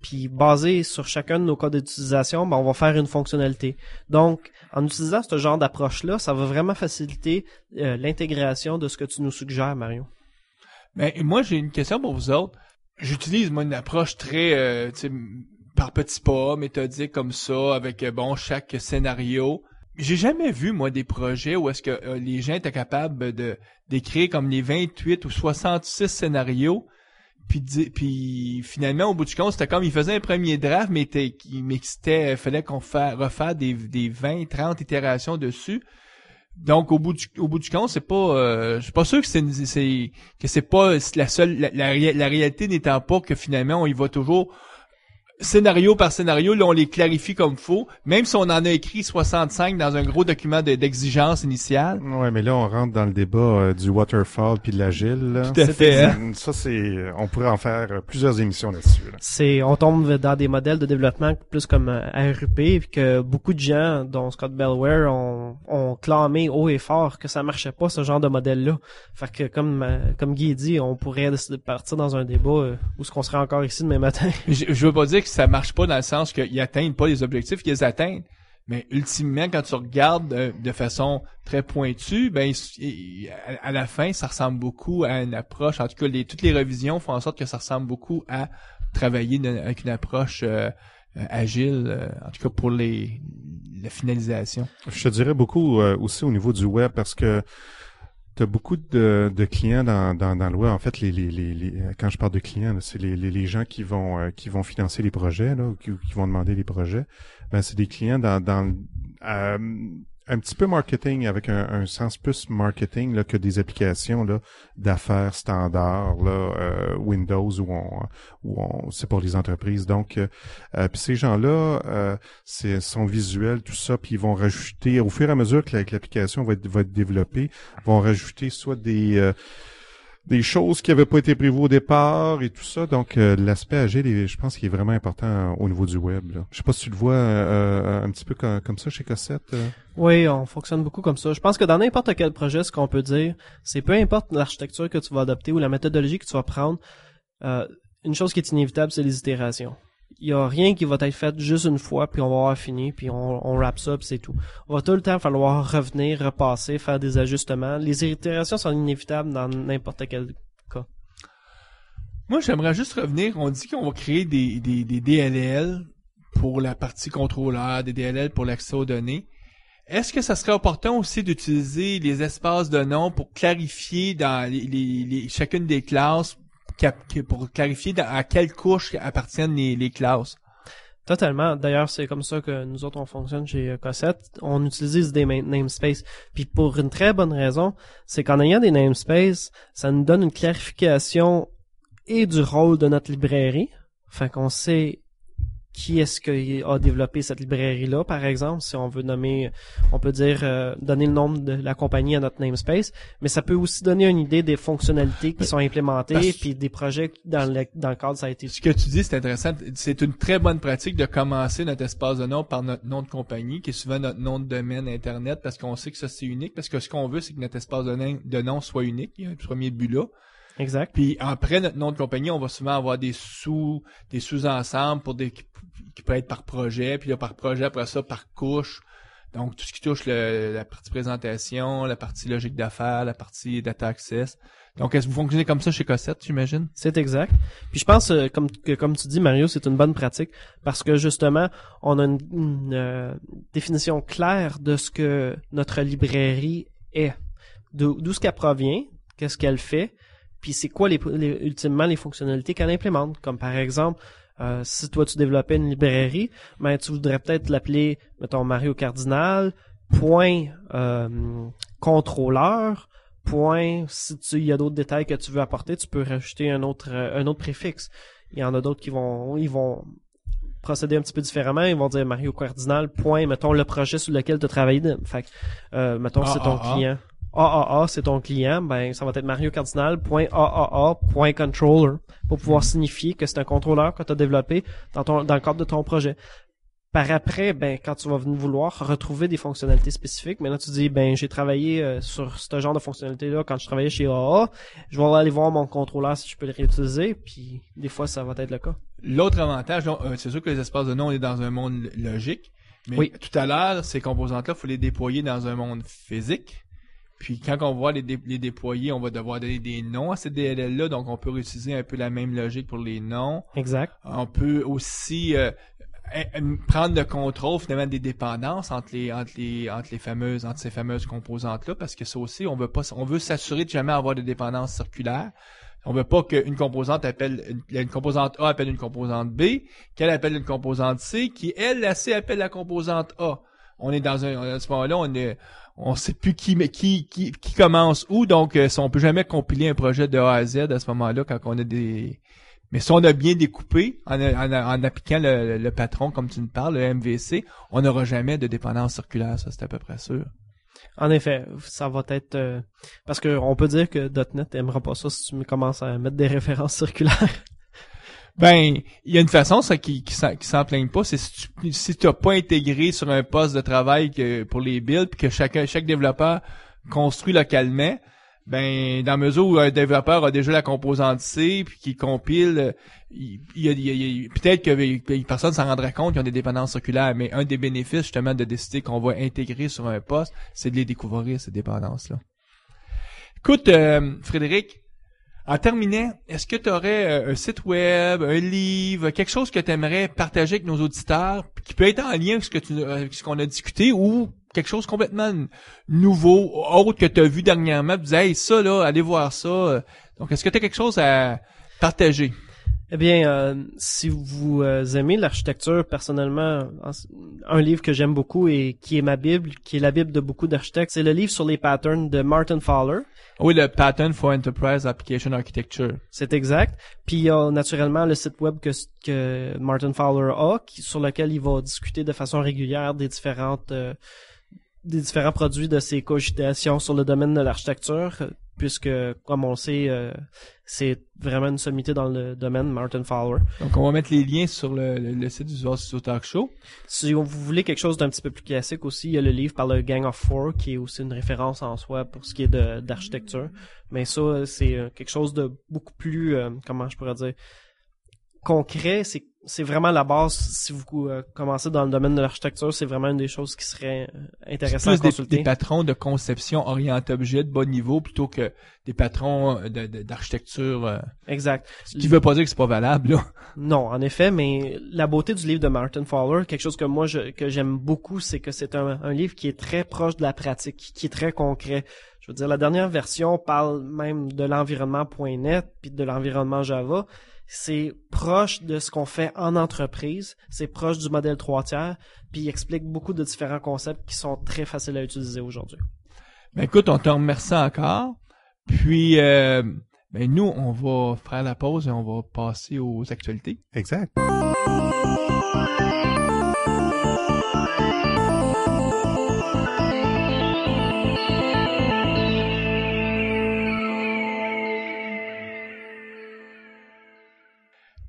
Puis basé sur chacun de nos cas d'utilisation, on va faire une fonctionnalité. Donc, en utilisant ce genre d'approche-là, ça va vraiment faciliter l'intégration de ce que tu nous suggères, Mario. Mais moi, j'ai une question pour vous autres. J'utilise, moi, une approche très, par petits pas, méthodique comme ça, avec, chaque scénario. J'ai jamais vu, moi, des projets où est-ce que les gens étaient capables d'écrire comme les 28 ou 66 scénarios, puis finalement, au bout du compte, c'était comme, ils faisaient un premier draft, mais fallait qu'on refaire des 20, 30 itérations dessus. Donc, au bout du compte, c'est pas, je suis pas sûr que c'est pas la seule, la réalité n'étant pas que finalement, on y va toujours scénario par scénario, là, on les clarifie comme faut, même si on en a écrit 65 dans un gros document d'exigence initiale. Ouais, mais là, on rentre dans le débat du waterfall puis de l'agile, là. Tout à fait, hein? Ça, on pourrait en faire plusieurs émissions là-dessus, là. On tombe dans des modèles de développement plus comme RUP, puis que beaucoup de gens, dont Scott Bellware, ont clamé haut et fort que ça marchait pas, ce genre de modèle-là. Fait que, comme Guy dit, on pourrait partir dans un débat où est-ce qu'on serait encore ici demain matin. Je veux pas dire que ça marche pas dans le sens qu'ils atteignent pas les objectifs qu'ils atteignent. Mais ultimement, quand tu regardes de façon très pointue, à la fin, ça ressemble beaucoup à une approche. En tout cas, toutes les revisions font en sorte que ça ressemble beaucoup à travailler avec une approche agile, en tout cas pour la finalisation. Je te dirais beaucoup aussi au niveau du web parce que t'as beaucoup de clients dans le web. En fait, quand je parle de clients, là, c'est les gens qui vont financer les projets, là, qui vont demander les projets. Ben, c'est des clients dans un petit peu marketing, avec un sens plus marketing là que des applications là d'affaires standards là, Windows où c'est pour les entreprises. Donc puis ces gens-là sont visuels, tout ça, puis ils vont rajouter au fur et à mesure que l'application va être développée, vont rajouter soit des choses qui n'avaient pas été prévues au départ et tout ça. Donc, l'aspect agile, je pense qu'il est vraiment important au niveau du web, là. Je sais pas si tu le vois un petit peu comme ça chez Cossette. Oui, on fonctionne beaucoup comme ça. Je pense que dans n'importe quel projet, ce qu'on peut dire, c'est peu importe l'architecture que tu vas adopter ou la méthodologie que tu vas prendre, une chose qui est inévitable, c'est les itérations. Il y a rien qui va être fait juste une fois, puis on va avoir fini, puis on wrap ça, puis c'est tout. On va tout le temps falloir revenir, repasser, faire des ajustements. Les itérations sont inévitables dans n'importe quel cas. Moi, j'aimerais juste revenir. On dit qu'on va créer des DLL pour la partie contrôleur, des DLL pour l'accès aux données. Est-ce que ça serait opportun aussi d'utiliser les espaces de nom pour clarifier dans chacune des classes, pour clarifier à quelle couche appartiennent les classes? Totalement. D'ailleurs, c'est comme ça que nous autres, on fonctionne chez Cossette. On utilise des namespaces. Puis pour une très bonne raison, c'est qu'en ayant des namespaces, ça nous donne une clarification et du rôle de notre librairie. Fait qu'on sait qui est-ce qui a développé cette librairie-là, par exemple. Si on veut nommer, on peut dire donner le nom de la compagnie à notre namespace, mais ça peut aussi donner une idée des fonctionnalités qui sont implémentées, puis des projets dans le cadre ça a été. Ce que tu dis, c'est intéressant. C'est une très bonne pratique de commencer notre espace de nom par notre nom de compagnie, qui est souvent notre nom de domaine Internet, parce qu'on sait que ça, c'est unique, parce que ce qu'on veut, c'est que notre espace de nom soit unique. Il y a un premier but là. Exact. Puis après notre nom de compagnie, on va souvent avoir des sous-ensembles qui peuvent être par projet, puis là par projet, après ça par couche. Donc tout ce qui touche la partie présentation, la partie logique d'affaires, la partie data access. Donc est-ce que vous fonctionnez comme ça chez Cossette, j'imagine? C'est exact. Puis je pense comme tu dis, Mario, c'est une bonne pratique parce que justement, on a une définition claire de ce que notre librairie est, d'où ce qu'elle provient, qu'est-ce qu'elle fait. Puis c'est quoi ultimement les fonctionnalités qu'elle implémente. Comme par exemple, si toi tu développais une librairie, ben tu voudrais peut-être l'appeler, mettons, Mario Cardinal, .contrôleur, point, il y a d'autres détails que tu veux apporter, tu peux rajouter un autre préfixe. Il y en a d'autres ils vont procéder un petit peu différemment. Ils vont dire Mario Cardinal, point, mettons, le projet sur lequel tu as travaillé. Fait que, mettons, c'est ton client. AAA, c'est ton client, ben, ça va être Mario Cardinal, point AAA, point controller, pour pouvoir signifier que c'est un contrôleur que tu as développé dans le cadre de ton projet. Par après, ben, quand tu vas vouloir retrouver des fonctionnalités spécifiques, maintenant tu dis, ben, j'ai travaillé sur ce genre de fonctionnalité-là quand je travaillais chez AA, je vais aller voir mon contrôleur si je peux le réutiliser, puis des fois, ça va être le cas. L'autre avantage, c'est sûr que les espaces de nom, on est dans un monde logique, mais oui. Tout à l'heure, ces composantes-là, il faut les déployer dans un monde physique. Puis quand on va les déployer, on va devoir donner des noms à ces DLL-là, donc on peut réutiliser un peu la même logique pour les noms. Exact. On peut aussi prendre le contrôle finalement des dépendances entre ces fameuses composantes-là, parce que ça aussi, on veut s'assurer de jamais avoir de dépendance circulaire. On veut pas qu'une composante une composante A appelle une composante B, qu'elle appelle une composante C, qui elle, la C appelle la composante A. On est à ce moment-là, on sait plus qui commence où, donc on peut jamais compiler un projet de A à Z à ce moment-là quand on a mais si on a bien découpé en appliquant le patron comme tu nous parles, le MVC, on n'aura jamais de dépendance circulaire, ça c'est à peu près sûr. En effet, ça va être parce que on peut dire que .NET aimera pas ça si tu commences à mettre des références circulaires. Ben, il y a une façon ça qui s'en plaigne pas, c'est si tu n'as pas intégré sur un poste de travail pour les builds, puis que chaque développeur construit localement, ben dans la mesure où un développeur a déjà la composante C puis qui compile, peut-être que personne s'en rendrait compte qu'ils ont des dépendances circulaires, mais un des bénéfices justement de décider qu'on va intégrer sur un poste, c'est de les découvrir ces dépendances-là. Écoute, Frédéric, en terminant, est-ce que tu aurais un site web, un livre, quelque chose que tu aimerais partager avec nos auditeurs, qui peut être en lien avec ce qu'on a discuté, ou quelque chose complètement nouveau, autre que tu as vu dernièrement, tu disais, hey, ça là, allez voir ça. Donc, est-ce que tu as quelque chose à partager? Eh bien, si vous aimez l'architecture, personnellement, un livre que j'aime beaucoup et qui est ma Bible, qui est la Bible de beaucoup d'architectes, c'est le livre sur les patterns de Martin Fowler. Oui, le Pattern for Enterprise Application Architecture. C'est exact. Puis il y a naturellement le site web que Martin Fowler a, sur lequel il va discuter de façon régulière des différents produits de ses cogitations sur le domaine de l'architecture, puisque, comme on le sait, c'est vraiment une sommité dans le domaine, Martin Fowler. Donc, on va mettre les liens sur le site du Visual Studio Talk Show. Si vous voulez quelque chose d'un petit peu plus classique aussi, il y a le livre par le Gang of Four, qui est aussi une référence en soi pour ce qui est d'architecture. Mais ça, c'est quelque chose de beaucoup plus, comment je pourrais dire, concret. C'est vraiment la base. Si vous commencez dans le domaine de l'architecture, c'est vraiment une des choses qui serait intéressant à consulter. Des patrons de conception orientés objet de bas niveau plutôt que des patrons d'architecture. Exact. Ce qui veut pas dire que c'est pas valable, là. Non, en effet, mais la beauté du livre de Martin Fowler, quelque chose que moi que j'aime beaucoup, c'est que c'est un livre qui est très proche de la pratique, qui est très concret. Je veux dire, la dernière version parle même de l'environnement .NET puis de l'environnement Java. C'est proche de ce qu'on fait en entreprise, c'est proche du modèle 3 tiers, puis il explique beaucoup de différents concepts qui sont très faciles à utiliser aujourd'hui. Ben écoute, on te remercie encore. Puis nous, on va faire la pause et on va passer aux actualités. Exact.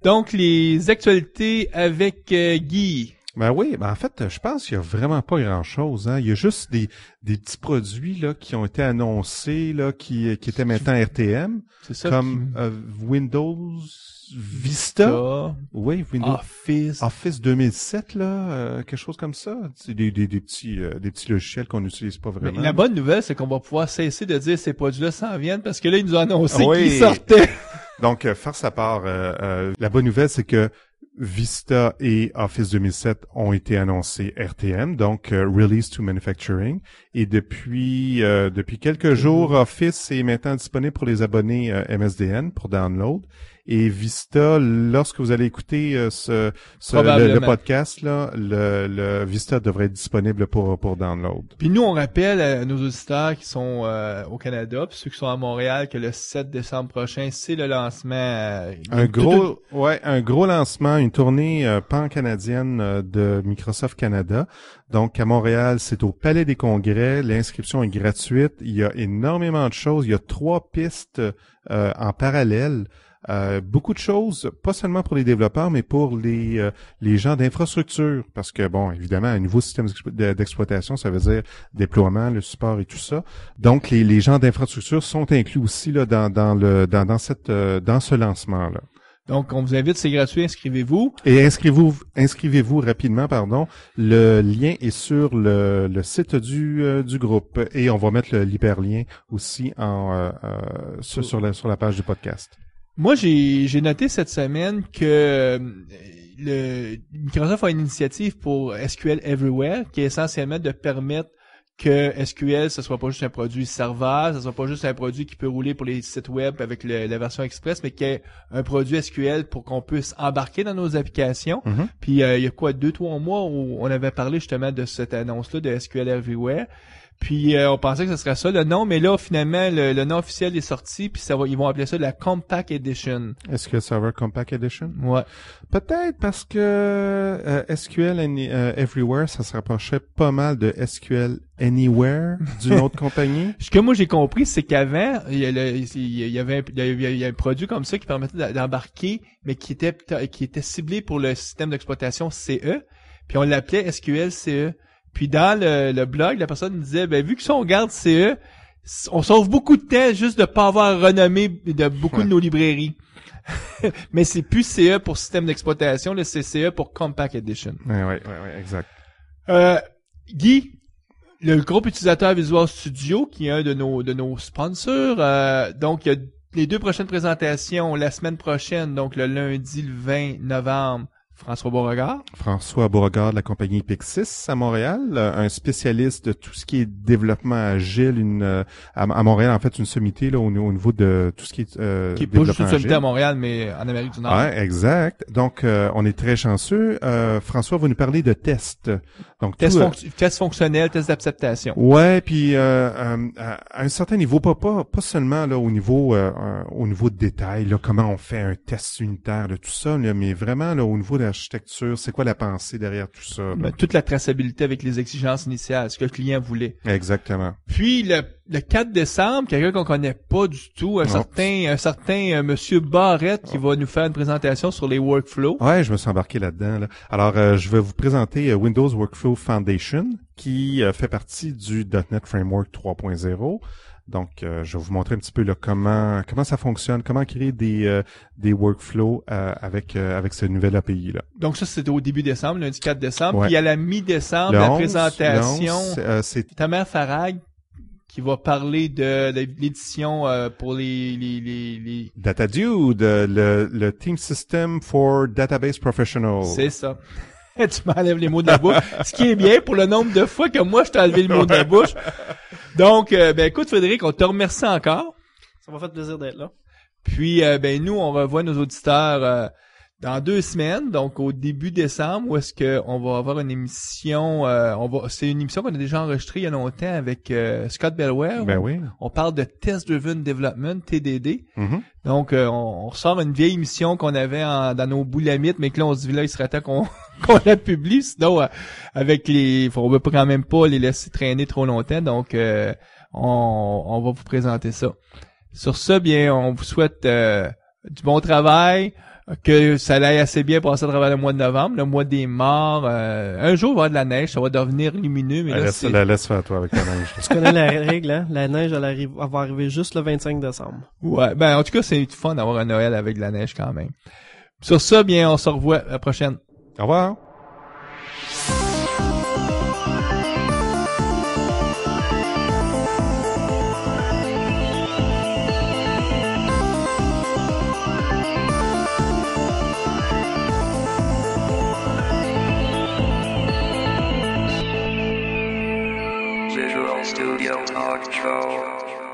Donc, les actualités avec Guy. Ben oui, en fait, je pense qu'il y a vraiment pas grand-chose. Hein. Il y a juste des petits produits là qui ont été annoncés là, qui étaient maintenant RTM, c'est ça, comme Windows Vista. Oui, Windows Office 2007 là, quelque chose comme ça. C'est des petits logiciels qu'on n'utilise pas vraiment. Mais la bonne nouvelle, c'est qu'on va pouvoir cesser de dire ces produits-là s'en viennent parce que là, ils nous ont annoncé qu'ils sortaient. Donc, farce à part, la bonne nouvelle, c'est que Vista et Office 2007 ont été annoncés RTM, donc Release to Manufacturing. Et depuis quelques jours, Office est maintenant disponible pour les abonnés MSDN pour download. Et Vista, lorsque vous allez écouter le podcast, là, le Vista devrait être disponible pour download. Puis nous, on rappelle à nos auditeurs qui sont au Canada, puis ceux qui sont à Montréal, que le 7 décembre prochain, c'est le lancement. Un gros lancement, une tournée pan-canadienne de Microsoft Canada. Donc, à Montréal, c'est au Palais des Congrès. L'inscription est gratuite. Il y a énormément de choses. Il y a 3 pistes en parallèle. Beaucoup de choses, pas seulement pour les développeurs, mais pour les gens d'infrastructure. Parce que, bon, évidemment, un nouveau système d'exploitation, ça veut dire déploiement, le support et tout ça. Donc, les gens d'infrastructure sont inclus aussi là dans ce lancement-là. Donc, on vous invite, c'est gratuit, inscrivez-vous. Et inscrivez-vous rapidement, pardon. Le lien est sur le site du groupe et on va mettre l'hyperlien aussi sur la page du podcast. Moi, j'ai noté cette semaine que Microsoft a une initiative pour SQL Everywhere, qui est essentiellement de permettre que SQL, ce soit pas juste un produit serveur, ce soit pas juste un produit qui peut rouler pour les sites web avec la version express, mais qu'il y ait un produit SQL pour qu'on puisse embarquer dans nos applications. Mm-hmm. Puis il y a 2-3 mois où on avait parlé justement de cette annonce-là de SQL Everywhere. Puis on pensait que ce serait ça le nom, mais là finalement le nom officiel est sorti, puis ils vont appeler ça la Compact Edition. SQL Server Compact Edition? Ouais. Peut-être parce que SQL Everywhere, ça se rapprochait pas mal de SQL Anywhere d'une autre compagnie. Ce que moi j'ai compris, c'est qu'avant il y avait un produit comme ça qui permettait d'embarquer, mais qui était ciblé pour le système d'exploitation CE, puis on l'appelait SQL CE. Puis dans le blog, la personne disait, vu que si on garde CE, on sauve beaucoup de temps juste de pas avoir renommé de beaucoup de nos librairies. Mais c'est plus CE pour système d'exploitation, là, c'est CE pour Compact Edition. Ouais, exact. Guy, le groupe utilisateur Visual Studio, qui est un de nos sponsors, donc il y a les 2 prochaines présentations la semaine prochaine, donc le lundi le 20 novembre. François Beauregard de la compagnie Pixis à Montréal, un spécialiste de tout ce qui est développement agile, à Montréal, en fait, une sommité là au niveau de tout ce qui est qui est pas juste une sommité à Montréal, mais en Amérique du Nord. Ouais, exact. Donc, on est très chanceux. François va nous parler de tests. Donc, tests fonctionnels, tests d'acceptation. Ouais, puis à un certain niveau, pas seulement là au niveau de détail, là, comment on fait un test unitaire de tout ça, là, mais vraiment là au niveau de l'architecture, c'est quoi la pensée derrière tout ça? Toute la traçabilité avec les exigences initiales, ce que le client voulait. Exactement. Puis le 4 décembre, quelqu'un qu'on connaît pas du tout, un certain monsieur Barrette qui va nous faire une présentation sur les workflows. Ouais, je me suis embarqué là-dedans. Là. Alors, je vais vous présenter Windows Workflow Foundation, qui fait partie du .NET Framework 3.0. Donc, je vais vous montrer un petit peu là, comment ça fonctionne, comment créer des workflows avec ce nouvel API là. Donc ça, c'était au début décembre, lundi 4 décembre. Ouais. Puis à la mi-décembre, la présentation, c'est Tamer Farag qui va parler de l'édition pour les DataDude, le Team System for Database Professionals. C'est ça. Tu m'enlèves les mots de la bouche. Ce qui est bien pour le nombre de fois que moi je t'ai enlevé le mot de la bouche. Donc, écoute Frédéric, on te remercie encore. Ça m'a fait plaisir d'être là. Puis, nous, on revoit nos auditeurs dans 2 semaines, donc au début décembre, où est-ce que on va avoir une émission. C'est une émission qu'on a déjà enregistrée il y a longtemps avec Scott Bellware. Ben oui. On parle de Test Driven Development, TDD. Mm-hmm. Donc, on ressort une vieille émission qu'on avait dans nos boulamites, mais que là, on se dit là, il serait temps qu'on la publie. Sinon, on veut quand même pas les laisser traîner trop longtemps. Donc, on va vous présenter ça. Sur ça, bien, on vous souhaite du bon travail, que ça aille assez bien passer à travers le mois de novembre, le mois des morts. Un jour, il va y avoir de la neige, ça va devenir lumineux. Mais laisse faire toi avec la neige. Tu connais la règle, hein? La neige, elle va arriver juste le 25 décembre. Ouais, en tout cas, c'est fun d'avoir un Noël avec de la neige quand même. Sur ça, bien, on se revoit la prochaine. Au revoir. Visual Studio Talk Show.